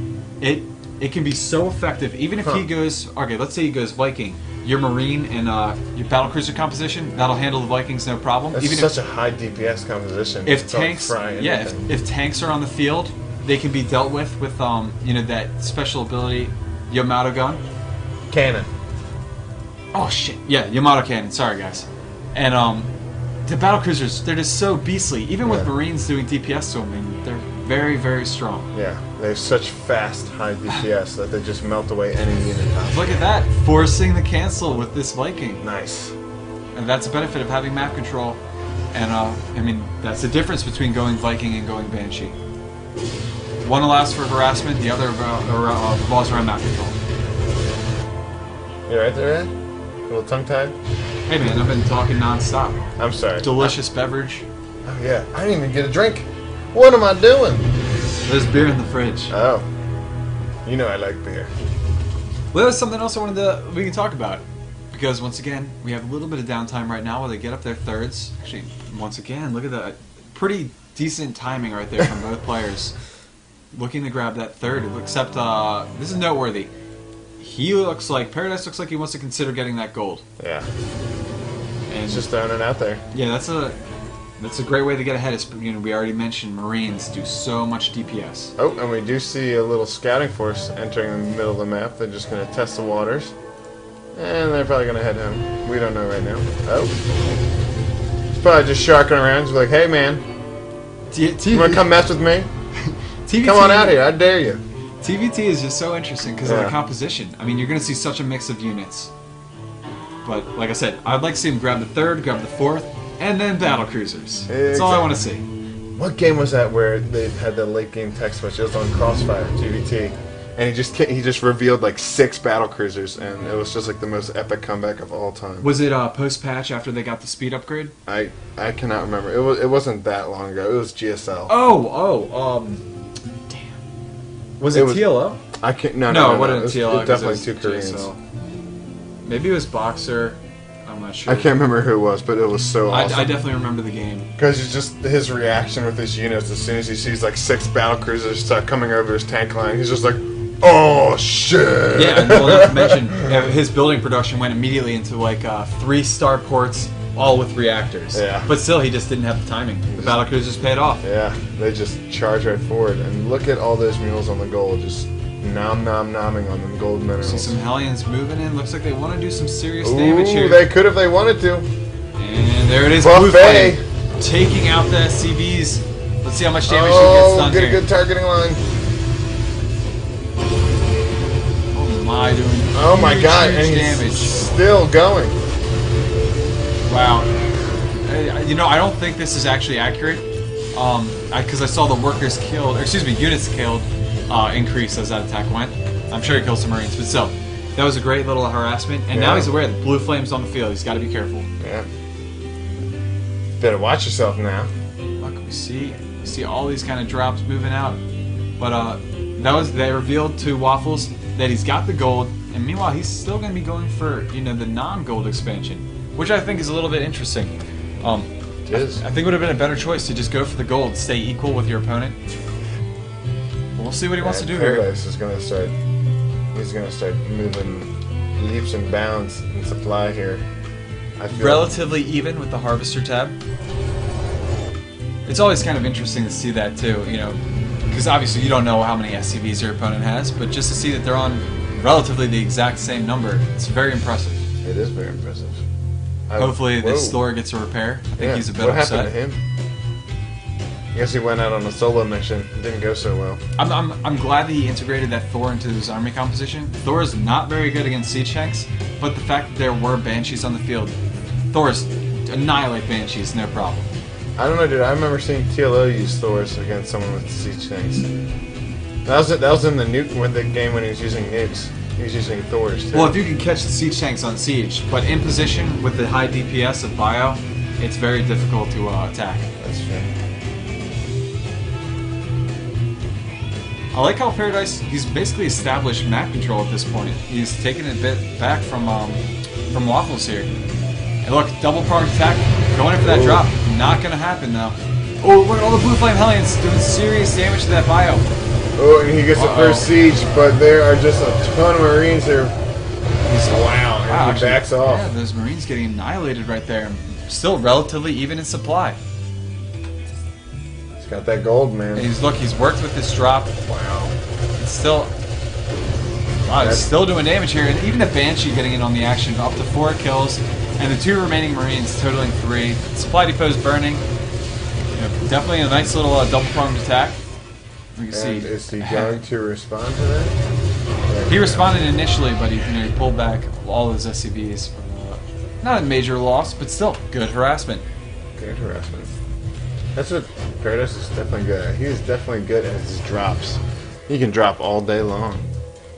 It can be so effective, even if he goes. Okay, let's say he goes Viking. Your Marine and your battlecruiser composition, that'll handle the Vikings no problem. That's even such a high DPS composition. If tanks, if tanks are on the field, they can be dealt with you know, that special ability, Yamato gun. Cannon. Oh shit! Yeah, Yamato cannon. Sorry guys. And the battlecruisers, they're just so beastly. Even with Marines doing DPS to them, and they're very, very strong. Yeah, they have such fast, high DPS that they just melt away any unit. Look at that, forcing the cancel with this Viking. Nice. And that's a benefit of having map control. And I mean, that's the difference between going Viking and going Banshee. One allows for harassment, the other revolves around map control. You right there, Ed? A little tongue-tied? Hey man, I've been talking non-stop. I'm sorry. Delicious beverage. Oh yeah, I didn't even get a drink. What am I doing? There's beer in the fridge. Oh. You know I like beer. Well, there's something else we can talk about. Because once again, we have a little bit of downtime right now while they get up their thirds. Actually, once again, look at that. Pretty decent timing right there from both players. Looking to grab that third, except this is noteworthy. Paradise looks like he wants to consider getting that gold. Yeah. And He's just throwing it out there. Yeah, that's a great way to get ahead. You know, we already mentioned Marines do so much DPS. Oh, and we do see a little scouting force entering the middle of the map. They're just going to test the waters. And they're probably going to head home. We don't know right now. Oh. He's probably just sharking around. He's like, hey man, you want to come mess with me? Come on out here, I dare you. TVT is just so interesting because of the composition. I mean, you're going to see such a mix of units. But, like I said, I'd like to see him grab the third, grab the fourth, and then battlecruisers. Exactly. That's all I want to see. What game was that where they had the late game tech switch? It was on Crossfire, TVT. And he just revealed like 6 battlecruisers, and it was just like the most epic comeback of all time. Was it post-patch after they got the speed upgrade? I cannot remember. It wasn't that long ago. It was GSL. Was it TLO? I can't. No, it wasn't TLO. It was definitely 2 Koreans. GSL. Maybe it was Boxer. I'm not sure. I can't remember who it was, but it was so awesome. I definitely remember the game. Because it's just his reaction with his units as soon as he sees like 6 battlecruisers start coming over his tank line, he's just like, oh shit! Yeah, and well, not to mention his building production went immediately into like 3-star ports, all with reactors. Yeah. But still, he just didn't have the timing. The battlecruisers paid off. Yeah, they just charge right forward, and look at all those mules on the gold, just nomming on them gold minerals. See some Hellions moving in. Looks like they want to do some serious damage here. They could if they wanted to. And there it is. Buffet. Blue Flame taking out the SCVs. Let's see how much damage he gets done get here. a good targeting line. Oh my, doing oh my god, huge and he's damage. Still going. Wow. You know, I don't think this is actually accurate. Because I saw the workers killed, or excuse me, units killed increase as that attack went. I'm sure he killed some Marines, but still, that was a great little harassment. And now he's aware that blue flame's on the field. He's got to be careful. Yeah. Better watch yourself now. Look, we see all these kind of drops moving out. But they revealed to Waffles that he's got the gold, and meanwhile he's still going to be going for, you know, the non-gold expansion, which I think is a little bit interesting. It is. I think it would have been a better choice to just go for the gold, stay equal with your opponent. We'll see what he wants to do here. Paradise is going to start. He's going to start moving leaps and bounds in supply here. I feel relatively even with the harvester tab. It's always kind of interesting to see that too, you know, because obviously you don't know how many SCVs your opponent has, but just to see that they're on relatively the exact same number, it's very impressive. It is very impressive. Hopefully this store gets a repair. I think he's a bit upset. What happened to him? I guess he went out on a solo mission. It didn't go so well. I'm glad that he integrated that Thor into his army composition. Thor is not very good against siege tanks, but the fact that there were Banshees on the field, Thor's annihilate Banshees, no problem. I don't know, dude. I remember seeing TLO use Thors against someone with siege tanks. That was in the nuke with the game when he was using nukes. He was using Thors too. Well, if you can catch the siege tanks on siege, but in position with the high DPS of Bio, it's very difficult to attack. That's true. I like how Paradise, he's basically established map control at this point. He's taken a bit back from Waffles here. And look, double pronged attack, going in for that drop. Not gonna happen though. Oh, look at all the blue flame Hellions doing serious damage to that Bio. Oh, and he gets the first siege, but there are just a ton of Marines here. Wow, and he actually, backs off. Yeah, those Marines getting annihilated right there. Still relatively even in supply. He's got that gold, man. And he's worked with this drop. Wow. It's still, he's still doing damage here, and even the Banshee getting in on the action, up to 4 kills, and the 2 remaining Marines totaling 3. Supply depot's burning. You know, definitely a nice little double pronged attack. We can see. Is he going to respond to that? He responded initially, but he pulled back all his SCVs. Not a major loss, but still good harassment. Good harassment. That's what Paradise is definitely good at. He is definitely good at his drops. He can drop all day long.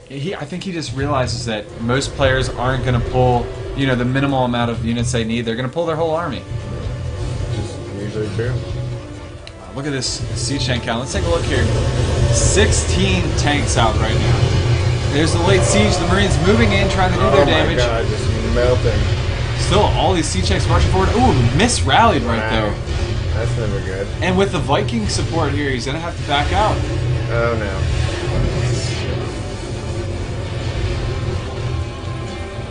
I think he just realizes that most players aren't going to pull, the minimal amount of units they need. They're going to pull their whole army. Which is usually true. Look at this siege tank count. Let's take a look here. 16 tanks out right now. There's the late siege. The Marines moving in, trying to do their damage. Oh my god, just melting. Still, all these siege tanks marching forward. Ooh, misrallied right there. That's never good. And with the Viking support here, he's going to have to back out. Oh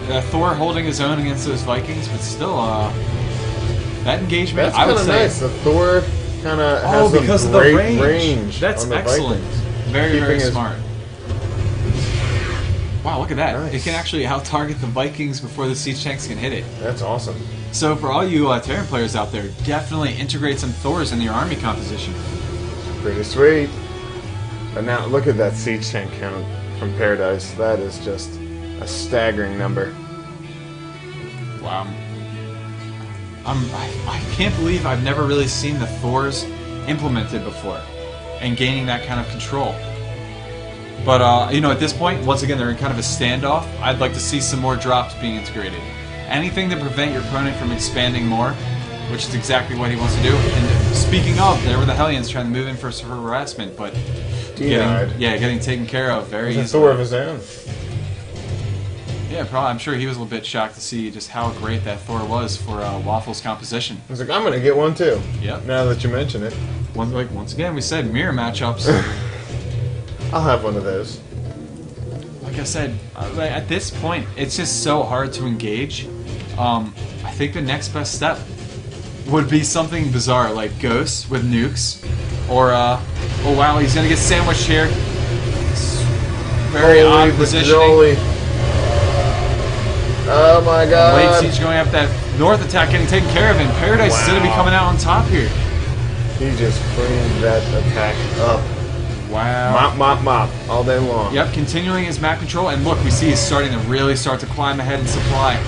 no. Thor holding his own against those Vikings, but still, that engagement, That's I would kind of say. nice. The Thor kind of has because a of the great range. That's on the excellent. Vikings. Very, very Keeping smart. Wow, look at that. Nice. It can actually out-target the Vikings before the siege tanks can hit it. That's awesome. So for all you Terran players out there, definitely integrate some Thors in your army composition. Pretty sweet. But now look at that siege tank count from Paradise. That is just a staggering number. Wow. I can't believe I've never really seen the Thors implemented before and gaining that kind of control. But, at this point, once again, they're in kind of a standoff. I'd like to see some more drops being integrated. Anything to prevent your opponent from expanding more, which is exactly what he wants to do. And speaking of, there were the Hellions trying to move in for some harassment, but getting taken care of very easily. He's a Thor of his own. Yeah, probably. I'm sure he was a little bit shocked to see just how great that Thor was for Waffles' composition. I was like, I'm going to get one too. Yep. Now that you mention it. Once again, we said mirror matchups. I'll have one of those. Like I said, at this point, it's just so hard to engage. I think the next best step would be something bizarre, like Ghosts with nukes. Or, oh wow, he's gonna get sandwiched here. Very odd positioning. Oh my god. Late siege going up that north attack, getting taken care of, and Paradise is gonna be coming out on top here. He just cleaned that attack up. Wow. Mop, mop, mop, all day long. Yep, continuing his map control, and look, we see he's starting to really start to climb ahead in supply.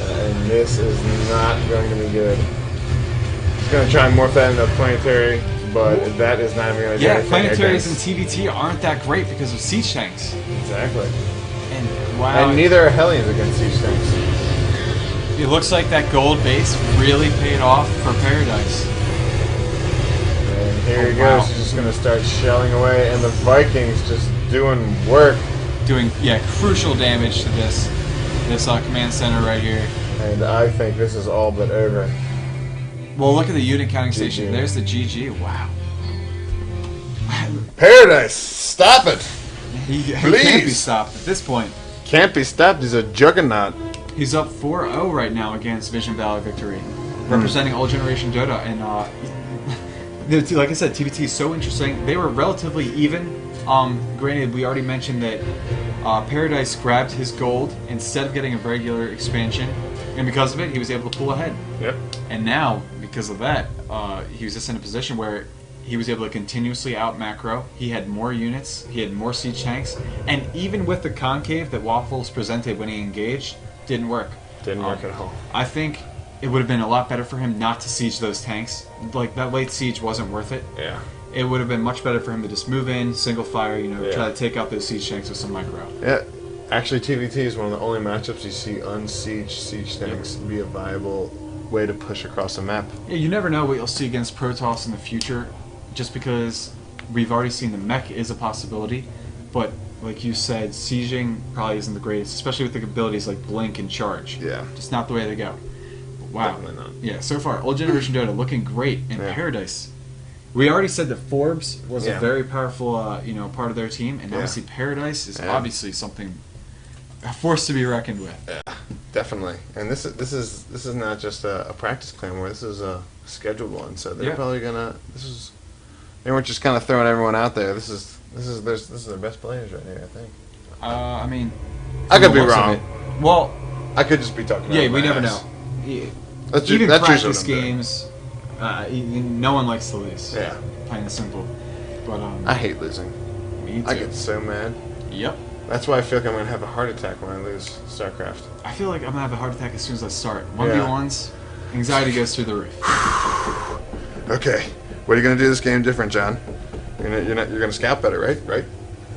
And this is not going to be good. He's going to try and morph that into a planetary, but that is not even going to do anything. Planetaries and TBT aren't that great because of siege tanks. Exactly. And wow. And neither are Hellions against siege tanks. It looks like that gold base really paid off for Paradise. And here he goes. He's just going to start shelling away, and the Vikings just doing work. Doing, crucial damage to this command center right here. And I think this is all but over. Well, look at the unit counting GG. station. There's the GG. Wow. Paradise, stop it! He can't be stopped at this point. Can't be stopped. He's a juggernaut. He's up 4-0 right now against Vision Valley Victory, representing Old Generation Dota. And like I said, TBT is so interesting. They were relatively even. Granted, we already mentioned that Paradise grabbed his gold instead of getting a regular expansion, and because of it, he was able to pull ahead. Yep. And now, because of that, he was just in a position where he was able to continuously out macro. He had more units, he had more siege tanks, and even with the concave that Waffles presented when he engaged, didn't work. Didn't work at all. I think it would have been a lot better for him not to siege those tanks. Like, that late siege wasn't worth it. Yeah. It would have been much better for him to just move in, single fire, Yeah. try to take out those siege tanks with some micro. Yeah. Actually, TVT is one of the only matchups you see unsieged siege tanks be a viable way to push across the map. Yeah, you never know what you'll see against Protoss in the future, just because we've already seen the mech is a possibility, but like you said, sieging probably isn't the greatest, especially with the abilities like Blink and Charge. Yeah. Just not the way they go. Wow. Definitely not. Yeah, so far, Old Generation Dota looking great in Yeah. Paradise. We already said that Forbes was Yeah. a very powerful, part of their team, and Yeah. obviously Paradise is Yeah. obviously something, a force to be reckoned with. Yeah, definitely. And this is not just a practice clan war. This is a scheduled one. So they're Yeah. probably gonna. They weren't just kind of throwing everyone out there. This is their best players right here. I think. I mean, I could from be the looks of wrong. it- Well, I could just be talking. yeah, out we my never know. ass. Yeah. That's Even that's usually practice what I'm doing. games, no one likes to lose. Yeah, Plain and simple. But I hate losing. me too. I get so mad. Yep. That's why I feel like I'm gonna have a heart attack when I lose StarCraft. I feel like I'm gonna have a heart attack as soon as I start. 1v1s, anxiety goes through the roof. Okay, what are you gonna do this game different, John? You're gonna scout better, right? Right.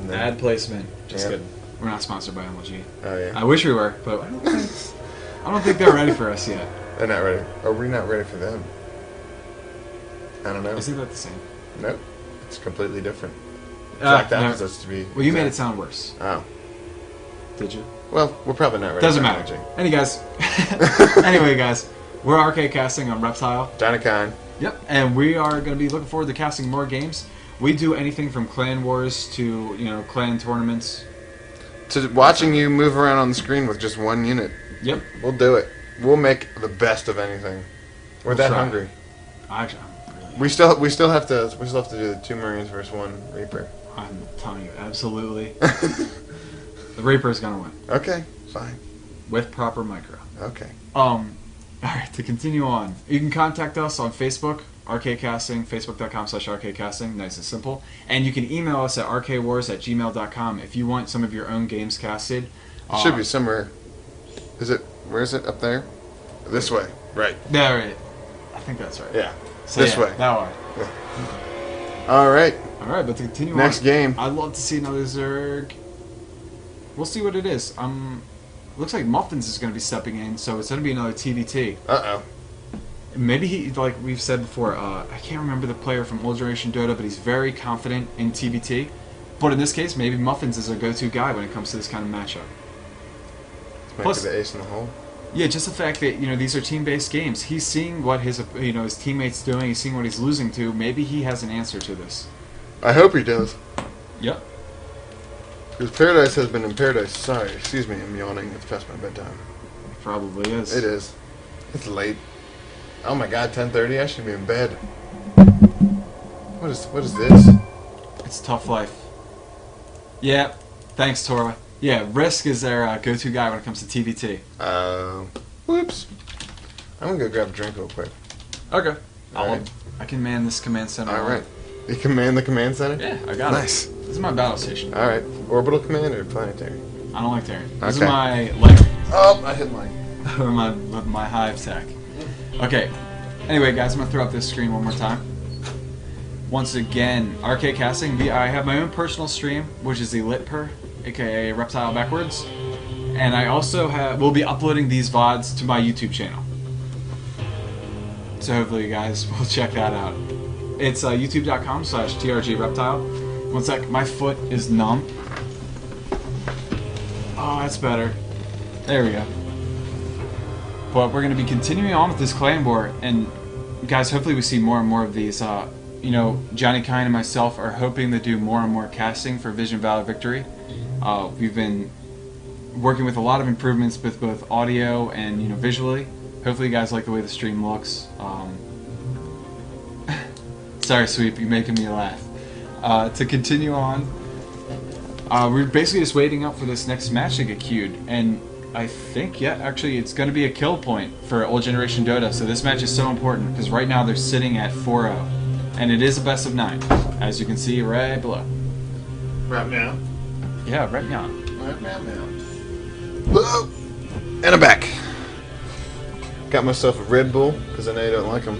And then- Bad placement. Just Yep. kidding. We're not sponsored by MLG. Oh yeah. I wish we were, but I don't think they're ready for us yet. They're not ready. Are we not ready for them? I don't know. Isn't that the same? Nope. It's completely different. Exact no. opposites to be. Well, you made it exact. sound worse. Oh. Did you? Well, we're probably not ready. Doesn't for matter. MLG. Anyway, guys, we're RKcasting on Reptile. Dynacon. Yep, and we are going to be looking forward to casting more games. We do anything from clan wars to clan tournaments. To watching you move around on the screen with just one unit. Yep. We'll do it. We'll make the best of anything. We're We'll that try. hungry. Actually, I'm really. We still have to do the 2 Marines versus 1 Reaper. I'm telling you, absolutely. The Reaper's going to win Okay, fine. with proper micro. Okay. All right, to continue on, you can contact us on Facebook, RKcasting, facebook.com/RKcasting, nice and simple. And you can email us at rkwars@gmail.com if you want some of your own games casted. It should be somewhere. Where is it? Up there? This way. Right. There, I think that's right. Yeah. So, This yeah, way. That way. All right. All right, but to continue Next on, game. I'd love to see another Zerg. We'll see what it is. Looks like Muffins is going to be stepping in, so it's going to be another TVT. Uh-oh. Maybe he, like we've said before, I can't remember the player from Old Generation Dota, but he's very confident in TVT. But in this case, maybe Muffins is a go-to guy when it comes to this kind of matchup. Might Plus- be the ace in the hole. Yeah, just the fact that these are team-based games. He's seeing what his his teammates doing. He's seeing what he's losing to. Maybe he has an answer to this. I hope he does. Yep. Because Paradise has been in Paradise. Sorry, excuse me, I'm yawning. It's past my bedtime. Probably is. It is. It's late. Oh my god, 10:30. I should be in bed. What is this? It's tough life. Yeah. Thanks, Tora. Yeah, Risk is their go-to guy when it comes to TVT. Whoops. I'm gonna go grab a drink real quick. Okay. Alright. I can man this command center. All right. You command the command center? Yeah, I got Nice. it. This is my battle station. All right. Orbital command or planetary? I don't like Terran. This is Okay. my layer. Oh, I hit mine. or my hive tech. Okay. Anyway, guys, I'm gonna throw up this screen one more time. Once again, RKcasting. I have my own personal stream, which is the Litper, aka Reptile Backwards, and I also will be uploading these VODs to my YouTube channel. So hopefully, you guys will check that out. It's youtube.com/trgreptile. One sec, my foot is numb. Oh, that's better. There we go. But we're going to be continuing on with this clan war, and guys, hopefully we see more and more of these. Johnny Kine and myself are hoping to do more and more casting for Vision Valor Victory. We've been working with a lot of improvements with both audio and visually. Hopefully you guys like the way the stream looks. Sorry, Sweep, you're making me laugh. To continue on, we're basically just waiting up for this next match to get queued, and I think, actually it's going to be a kill point for Old Generation Dota, so this match is so important, because right now they're sitting at 4-0. And it is a best of 9, as you can see right below. Right now. Yeah, right now. Right now. Whoa! And I'm back. Got myself a Red Bull, because I know you don't like them.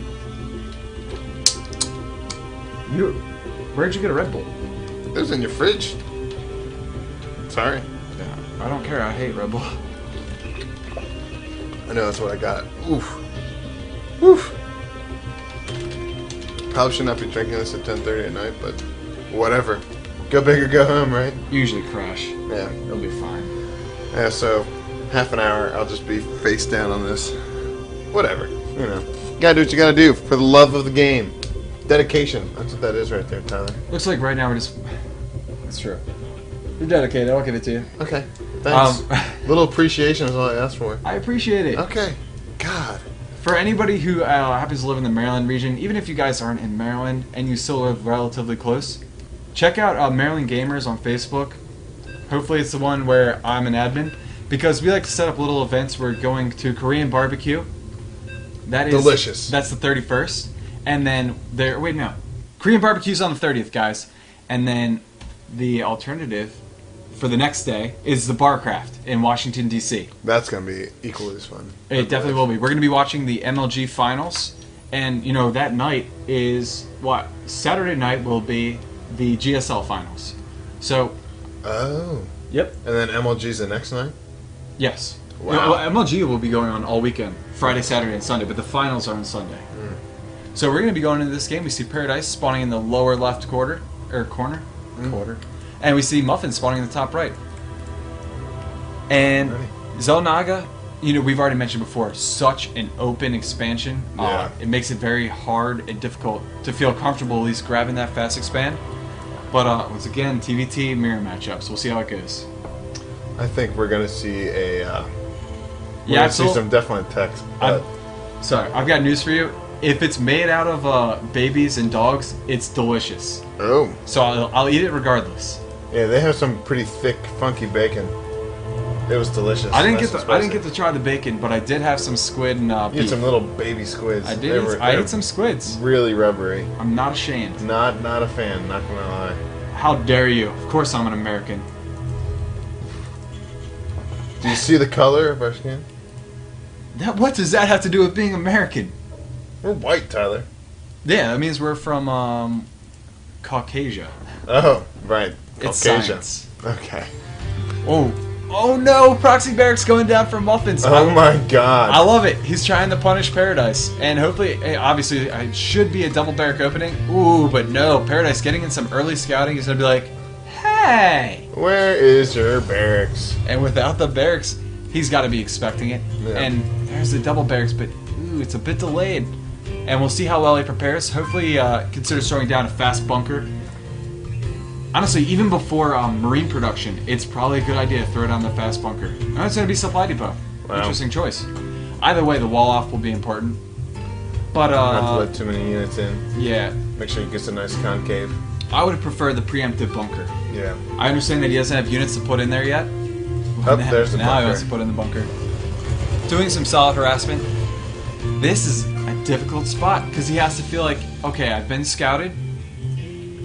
Where'd you get a Red Bull? It was in your fridge. Sorry. Yeah, I don't care. I hate Red Bull. I know that's what I got. Oof. Oof. Probably should not be drinking this at 10:30 at night, but whatever. Go big or go home, right? Usually crash. Yeah. It'll be fine. Yeah, so half an hour, I'll just be face down on this. Whatever. You know. You gotta do what you gotta do for the love of the game. Dedication. That's what that is right there, Tyler. Looks like right now we're just... That's true. You're dedicated. I'll give it to you. Okay. Thanks. Little appreciation is all I asked for. I appreciate it. Okay. God. For anybody who happens to live in the Maryland region, even if you guys aren't in Maryland and you still live relatively close, check out Maryland Gamers on Facebook. Hopefully it's the one where I'm an admin, because we like to set up little events. We're going to Korean barbecue. That is delicious. That's the 31st. And then Korean barbecue's on the 30th, guys. And then the alternative for the next day is the Barcraft in Washington, D.C. That's going to be equally as fun. It definitely will be. We're going to be watching the MLG finals. And, you know, that night is what? Saturday night will be the GSL finals. So. Oh. Yep. And then MLG's the next night? Yes. Wow. Well, MLG will be going on all weekend, Friday, Saturday, and Sunday, but the finals are on Sunday. So we're going to be going into this game. We see Paradise spawning in the lower left corner. And we see Muffin spawning in the top right. And Zelnaga, you know, we've already mentioned before, such an open expansion. Yeah. It makes it very hard and difficult to feel comfortable at least grabbing that fast expand. But once again, TVT mirror matchups. We'll see how it goes. I think we're going to see a... see some definite text. But Sorry, I've got news for you. If it's made out of babies and dogs, it's delicious. Oh. So I'll eat it regardless. Yeah, they have some pretty thick, funky bacon. It was delicious. I didn't get to try the bacon, but I did have some squid and You beef. had some little baby squids. I did. I ate some squids. Really rubbery. I'm not ashamed. Not a fan. Not gonna lie. How dare you? Of course I'm an American. Do you see the color of our skin? What does that have to do with being American? We're white, Tyler. Yeah, that means we're from Caucasia. Oh, right. It's Caucasian. science. Okay. Oh no! Proxy Barracks going down for Muffins. Oh my God. I love it. He's trying to punish Paradise, and hopefully, obviously, it should be a double barrack opening. Ooh, but no. Paradise getting in some early scouting. He's gonna be like, "Hey, where is your barracks?" And without the barracks, he's got to be expecting it. Yeah. And there's the double barracks, but ooh, it's a bit delayed. And we'll see how well he prepares. Hopefully, considers throwing down a fast bunker. Honestly, even before marine production, it's probably a good idea to throw down the fast bunker. And it's going to be supply depot. Wow. Interesting choice. Either way, the wall off will be important. But Not to let too many units in. yeah, Make sure he gets a nice concave. I would have preferred the preemptive bunker. Yeah. I understand that he doesn't have units to put in there yet. Oh, there's the now bunker. he wants to put in the bunker. Doing some solid harassment. This is a difficult spot because he has to feel like, okay, I've been scouted,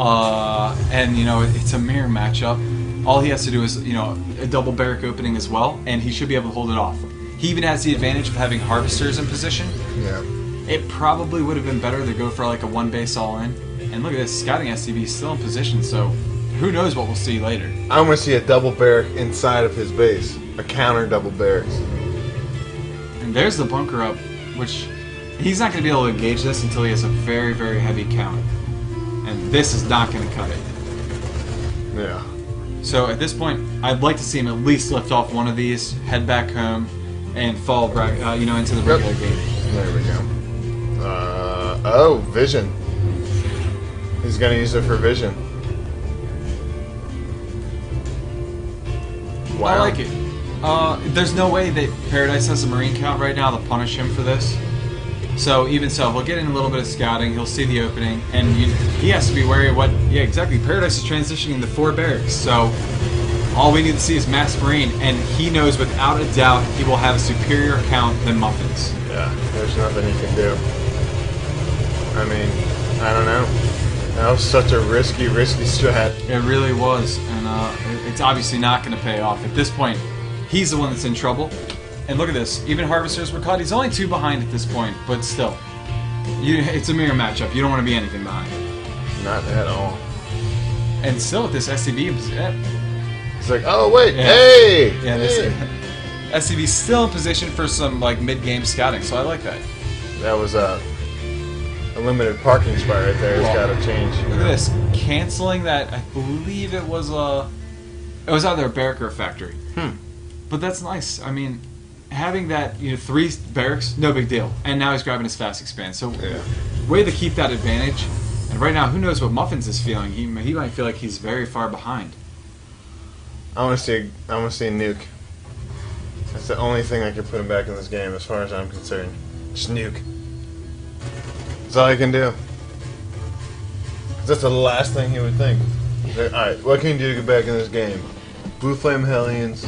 and you know it's a mirror matchup. All he has to do is, you know, a double barrack opening as well, and he should be able to hold it off. He even has the advantage of having harvesters in position. Yeah. It probably would have been better to go for like a one base all in. And look at this, scouting SCV is still in position, so who knows what we'll see later. I want to see a double barrack inside of his base. A counter double barracks. And there's the bunker up, which he's not going to be able to engage this until he has a very, very heavy count. And this is not going to cut it. Yeah. So at this point, I'd like to see him at least lift off one of these, head back home, and fall back, you know, into the regular game. There we go. Oh, vision. He's gonna use it for vision. Wow. I like it. There's no way that Paradise has a marine count right now to punish him for this. So even so, he'll get in a little bit of scouting, he'll see the opening, and he has to be wary of what... Yeah, exactly. Paradise is transitioning to 4 barracks, so all we need to see is mass marine, and he knows without a doubt he will have a superior count than Muffins. Yeah, there's nothing he can do. I mean, I don't know. That was such a risky strat. It really was, and it's obviously not going to pay off. At this point, he's the one that's in trouble. And look at this. Even Harvesters were caught. He's only 2 behind at this point, but still. It's a mirror matchup. You don't want to be anything behind. Not at all. And still with this SCV, It's like, oh wait, yeah. Hey! Yeah, hey. This SCV's still in position for some like mid-game scouting, so I like that. That was a limited parking spot right there. It's got to change. Look at this, canceling that. I believe it was either a barrack or a factory. But that's nice. I mean, having that 3 barracks, no big deal. And now he's grabbing his fast expand. So way to keep that advantage. And right now, who knows what Muffins is feeling? He might feel like he's very far behind. I want to see a nuke. That's the only thing I can put him back in this game, as far as I'm concerned. Just nuke. That's all I can do. 'Cause that's the last thing he would think. All right, what can you do to get back in this game? Blue Flame Hellions,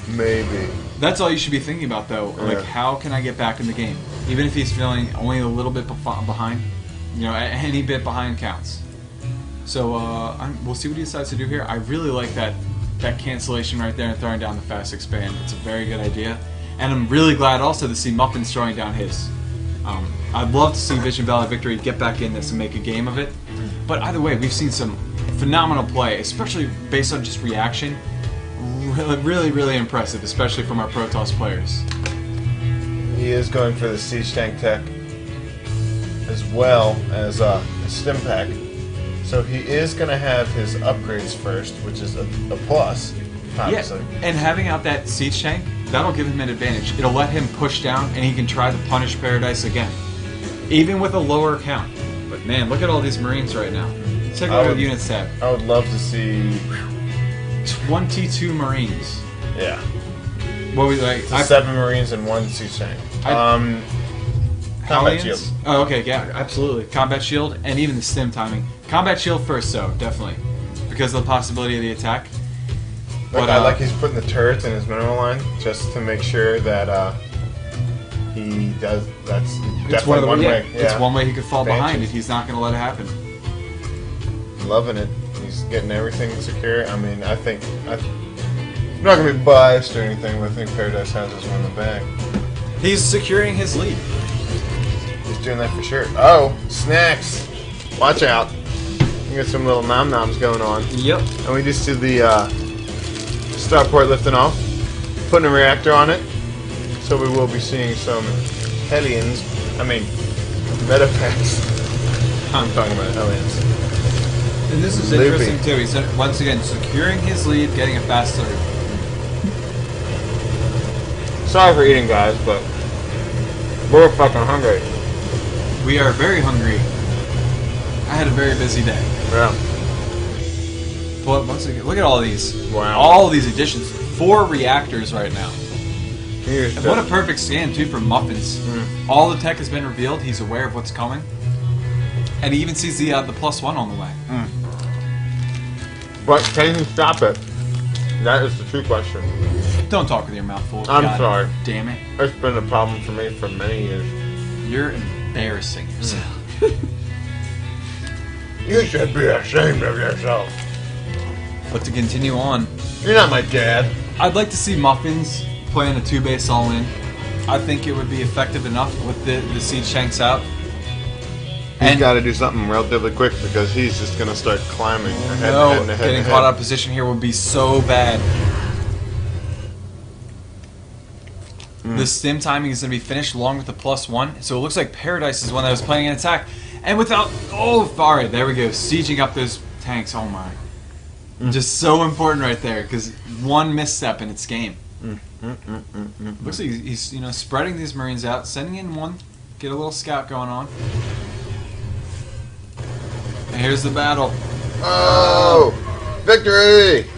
maybe. That's all you should be thinking about, though. Like, how can I get back in the game? Even if he's feeling only a little bit behind. Any bit behind counts. So we'll see what he decides to do here. I really like that cancellation right there and throwing down the fast expand. It's a very good idea. And I'm really glad also to see Muffins throwing down his. I'd love to see Vision Valley Victory get back in this and make a game of it. But either way, we've seen some phenomenal play, especially based on just reaction. Really, really impressive, especially from our Protoss players. He is going for the Siege Tank tech, as well as a stim pack. So he is going to have his upgrades first, which is a plus, obviously. Yeah, and having out that Siege Tank, that'll give him an advantage. It'll let him push down, and he can try to punish Paradise again, even with a lower count. But man, look at all these Marines right now. Let's take a look at the units tab. I would love to see 22 Marines. Yeah. What we like? 7 Marines and 1 Siege Tank. Combat shield. Oh, okay, yeah, absolutely. Combat shield, and even the stim timing. Combat shield first, though, definitely, because of the possibility of the attack. But I like he's putting the turrets in his mineral line just to make sure that he does. That's definitely one way. Yeah. It's one way he could fall behind if he's not going to let it happen. Loving it. He's getting everything secure. I mean, I'm not going to be biased or anything, but I think Paradise has this one in the bag. He's securing his lead. He's doing that for sure. Oh, snacks! Watch out. You got some little nom-noms going on. Yep. And we just see the starport lifting off, putting a reactor on it. So we will be seeing some Hellions. I mean, Metapacks. I'm talking about Hellions. And this is interesting too. He's once again securing his lead, getting a fast start. Sorry for eating, guys, but we're fucking hungry. We are very hungry. I had a very busy day. Yeah. But once again, look at all these. Wow. All these additions. 4 reactors right now. Here's And what a perfect scan too for Muffins. All the tech has been revealed. He's aware of what's coming, and he even sees the +1 on the way. But can you stop it? That is the true question. Don't talk with your mouth full. I'm God sorry. Damn it. It's been a problem for me for many years. You're embarrassing yourself. You should be ashamed of yourself. But to continue on, You're not my dad. I'd like to see Muffins playing a 2-base all-in. I think it would be effective enough with the siege tanks out. He's got to do something relatively quick because he's just going to start climbing ahead and ahead. Getting caught out of position here would be so bad. The stim timing is going to be finished along with the +1. So it looks like Paradise is one that was planning an attack. And without... Oh, alright, there we go. Sieging up those tanks. Oh my. Just so important right there because one misstep and it's game. Looks like he's spreading these Marines out, sending in one, get a little scout going on. And here's the battle. Oh! Victory!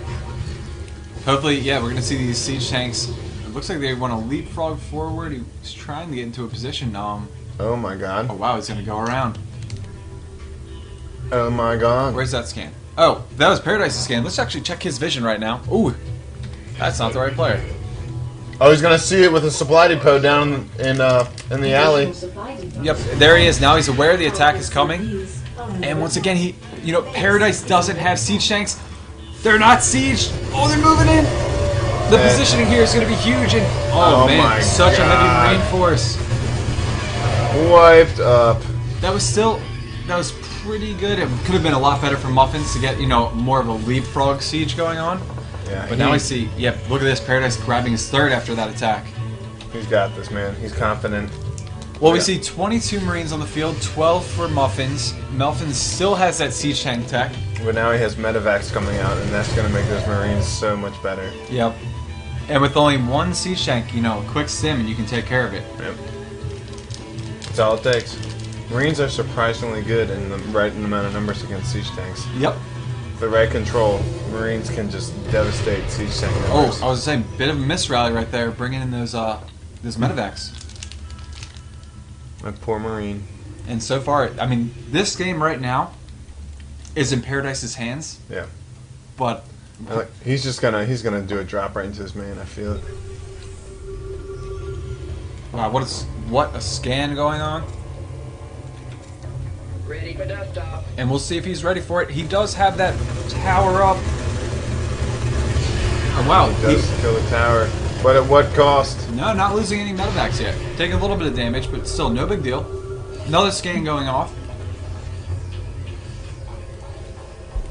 Hopefully, yeah, we're going to see these siege tanks. It looks like they want to leapfrog forward. He's trying to get into a position. Oh my god. Oh wow, he's going to go around. Oh my god. Where's that scan? Oh, that was Paradise's scan. Let's actually check his vision right now. Ooh, that's not the right player. Oh, he's gonna see it with a supply depot down in the alley. Yep, there he is. Now he's aware the attack is coming. And once again, Paradise doesn't have siege tanks. They're not sieged. Oh, they're moving in. The positioning here is going to be huge. And oh man, my such God. a heavy marine force. Wiped up. That was pretty good. It could have been a lot better for Muffins to get, more of a leapfrog siege going on. Yeah, But now I see, look at this, Paradise grabbing his third after that attack. He's got this, man. He's confident. Well, we see 22 Marines on the field, 12 for Muffins. Muffins still has that siege tank tech. But now he has medevacs coming out, and that's going to make those Marines so much better. Yep. And with only one siege tank, a quick stim and you can take care of it. Yep. That's all it takes. Marines are surprisingly good in the right amount of numbers against siege tanks. Yep. With the right control, Marines can just devastate siege tank numbers. Oh, I was saying, bit of a miss rally right there, bringing in those medevacs. My poor Marine. And so far, I mean, this game right now is in Paradise's hands. Yeah. But he's gonna do a drop right into his main. I feel it. wow, what a scan going on. Ready for desktop. And we'll see if he's ready for it. He does have that tower up. Oh wow, He does kill the tower, but at what cost? no, not losing any medevacs yet. Taking a little bit of damage, but still no big deal. Another scan going off.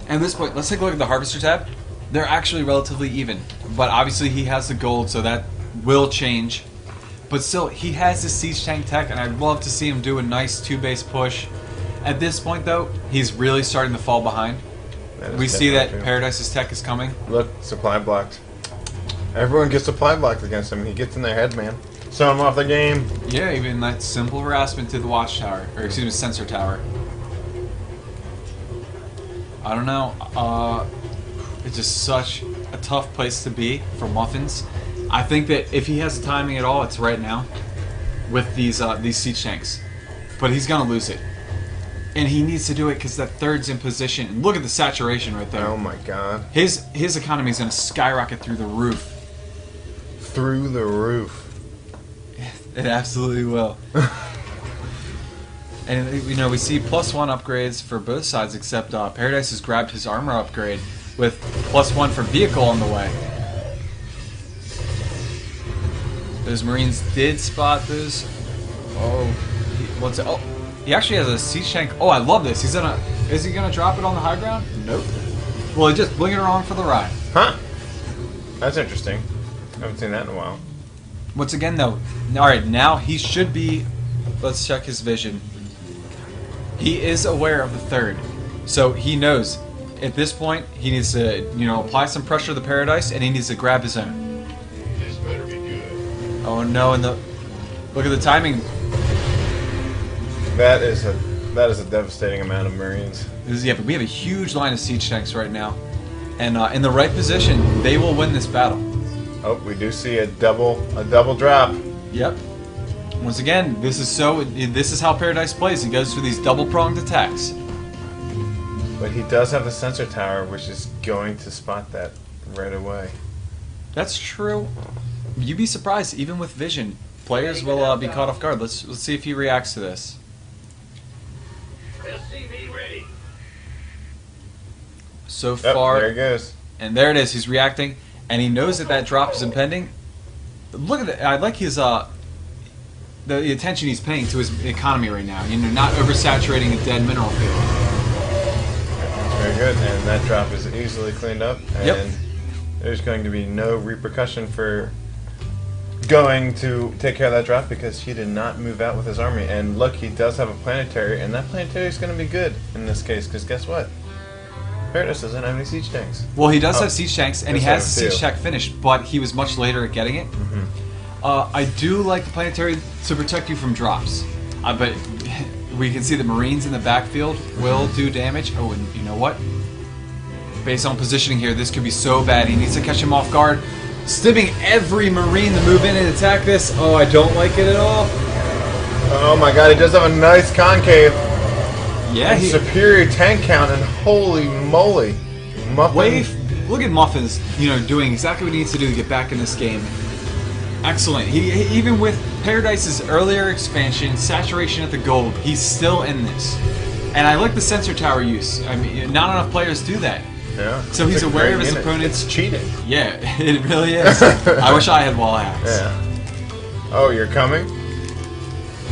And at this point, let's take a look at the Harvester tab. They're actually relatively even, but obviously he has the gold, so that will change. But still, he has the siege tank tech, and I'd love to see him do a nice 2-base push. At this point, though, he's really starting to fall behind. We see that true. Paradise's tech is coming. Look, supply blocked. Everyone gets supply blocked against him. He gets in their head, man. So I'm off the game. Yeah, even that simple harassment to the watchtower, or excuse me, sensor tower. I don't know. It's just such a tough place to be for Muffins. I think that if he has the timing at all, it's right now with these siege tanks. But he's gonna lose it, and he needs to do it because that third's in position. And look at the saturation right there. Oh my god. His economy is gonna skyrocket through the roof. Through the roof. It absolutely will. And we see +1 upgrades for both sides, except Paradise has grabbed his armor upgrade with +1 for vehicle on the way. Those Marines did spot those. Oh, he actually has a siege tank. Oh, I love this. Is he gonna drop it on the high ground? Nope. Well, he just blinging around for the ride. Huh? That's interesting. Haven't seen that in a while. Once again, though, all right, now he should be. Let's check his vision. He is aware of the third, so he knows at this point he needs to, apply some pressure to the Paradise, and he needs to grab his own. This better be good. Oh no! And look at the timing. That is a devastating amount of Marines. But we have a huge line of siege tanks right now, and in the right position, they will win this battle. Oh, we do see a double drop. Yep. Once again, this is how Paradise plays. He goes for these double-pronged attacks. But he does have the sensor tower, which is going to spot that right away. That's true. You'd be surprised, even with vision, players will be caught off guard. Let's see if he reacts to this. SCV ready. So Yep, far, there he goes. and there it is. He's reacting, and he knows that drop is impending. Look at that! I like his the attention he's paying to his economy right now. Not oversaturating a dead mineral field. Very good, and that drop is easily cleaned up, and Yep. there's going to be no repercussion for going to take care of that drop because he did not move out with his army. And look, he does have a planetary, and that planetary is going to be good in this case because guess what? Paradise doesn't have any siege tanks. Well, he does have siege tanks, and he Yes, I has the do. siege tank finished, but he was much later at getting it. I do like the planetary to protect you from drops, but we can see the Marines in the backfield will do damage. Oh, and you know what? Based on positioning here, this could be so bad. He needs to catch him off guard. Stimming every Marine to move in and attack this. Oh, I don't like it at all. Oh my god, he does have a nice concave. Yeah, And superior tank count, and holy moly. Muffin. Look at Muffins, doing exactly what he needs to do to get back in this game. Excellent. He even with Paradise's earlier expansion, saturation at the gold, he's still in this. And I like the sensor tower use. I mean, not enough players do that. Yeah. So he's It's a aware great of his unit. opponent's. It's cheating. Yeah, it really is. I wish I had wall hacks. Yeah. Oh, you're coming?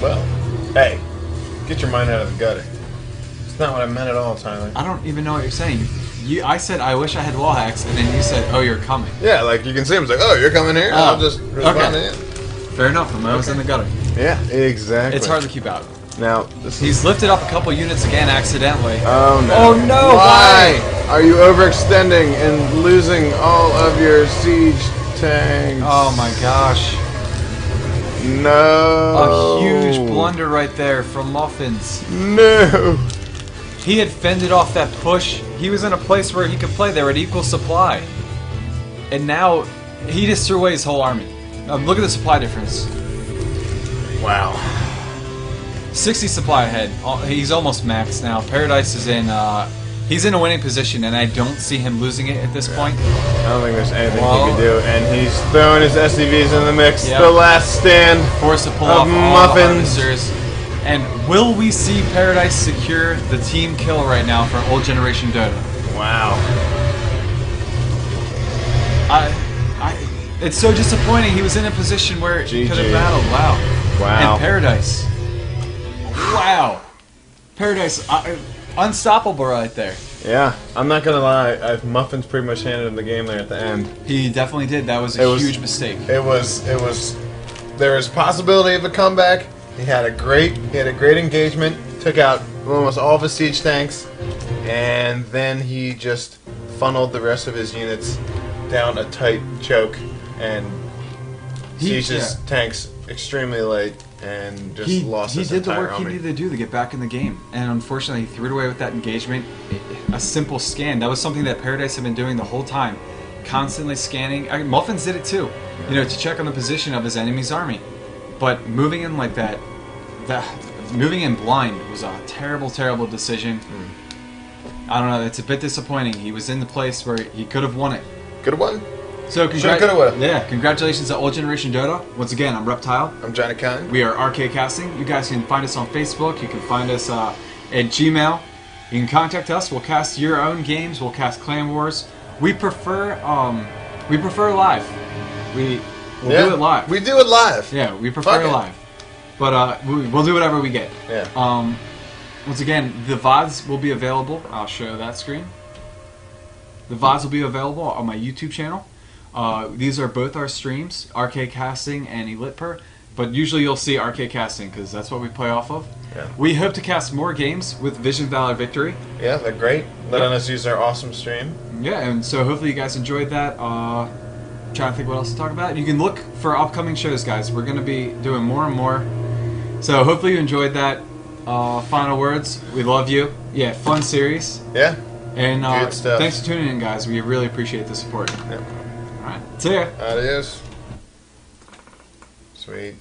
Well, hey, get your mind out of the gutter. It's not what I meant at all, Tyler. I don't even know what you're saying. I said I wish I had wall hacks, and then you said, "Oh, you're coming." Yeah, like you can see him. It's like, oh, you're coming here. Oh, I'll just respond to you. Fair enough. I was in the gutter. Yeah, exactly. It's hard to keep out. Now, this is... He's lifted up a couple units again accidentally. Oh no! Oh no! Why are you overextending and losing all of your siege tanks? Oh my gosh! No! A huge blunder right there from Muffins. No! He had fended off that push. He was in a place where he could play there at equal supply. And now, he just threw away his whole army. Look at the supply difference. Wow. 60 supply ahead. He's almost maxed now. Paradise is in, he's in a winning position, and I don't see him losing it at this point. I don't think there's anything Well, he can do, and he's throwing his SCVs in the mix. Yep. The last stand. Forced to pull Of off all the Muffins. harvesters. And will we see Paradise secure the team kill right now for Old Generation Dota? Wow. It's so disappointing. He was in a position where he could have GG. battled. Wow. Wow. And Paradise. Wow. Paradise, unstoppable right there. Yeah, I'm not gonna lie. Muffins pretty much handed him the game there at the end. He definitely did. That was a huge mistake. It was. There was possibility of a comeback. He had a great engagement. Took out almost all of his siege tanks, and then he just funneled the rest of his units down a tight choke and sieged his tanks extremely late and just lost his He did the entire work he army. needed to do to get back in the game, and unfortunately, he threw it away with that engagement. A simple scan. That was something that Paradise had been doing the whole time, constantly scanning. Muffins did it too, to check on the position of his enemy's army. But moving in like that moving in blind was a terrible, terrible decision. I don't know. It's a bit disappointing. He was in the place where he could have won it. Could have won. So Shoulda, coulda, woulda. Congratulations to Old Generation Dota. Once again, I'm Reptile. I'm Johnny Kine. We are RKcasting. You guys can find us on Facebook. You can find us at Gmail. You can contact us. We'll cast your own games. We'll cast Clan Wars. We prefer live. We'll do it live. We do it live. Yeah, we prefer Fuck it. live. But we'll do whatever we get. Yeah. Once again, the VODs will be available. I'll show that screen. The VODs will be available on my YouTube channel. These are both our streams, RKcasting and Elitper. But usually you'll see RKcasting because that's what we play off of. Yeah. We hope to cast more games with Vision Valor Victory. Yeah, they're great. Letting us use their awesome stream. Yeah, and so hopefully you guys enjoyed that. Trying to think what else to talk about. You can look for upcoming shows, guys. We're going to be doing more and more. So hopefully you enjoyed that. Final words. We love you. Yeah, fun series. Yeah. And Good stuff. thanks for tuning in, guys. We really appreciate the support. Yeah. All right. See ya. Adios. Sweet.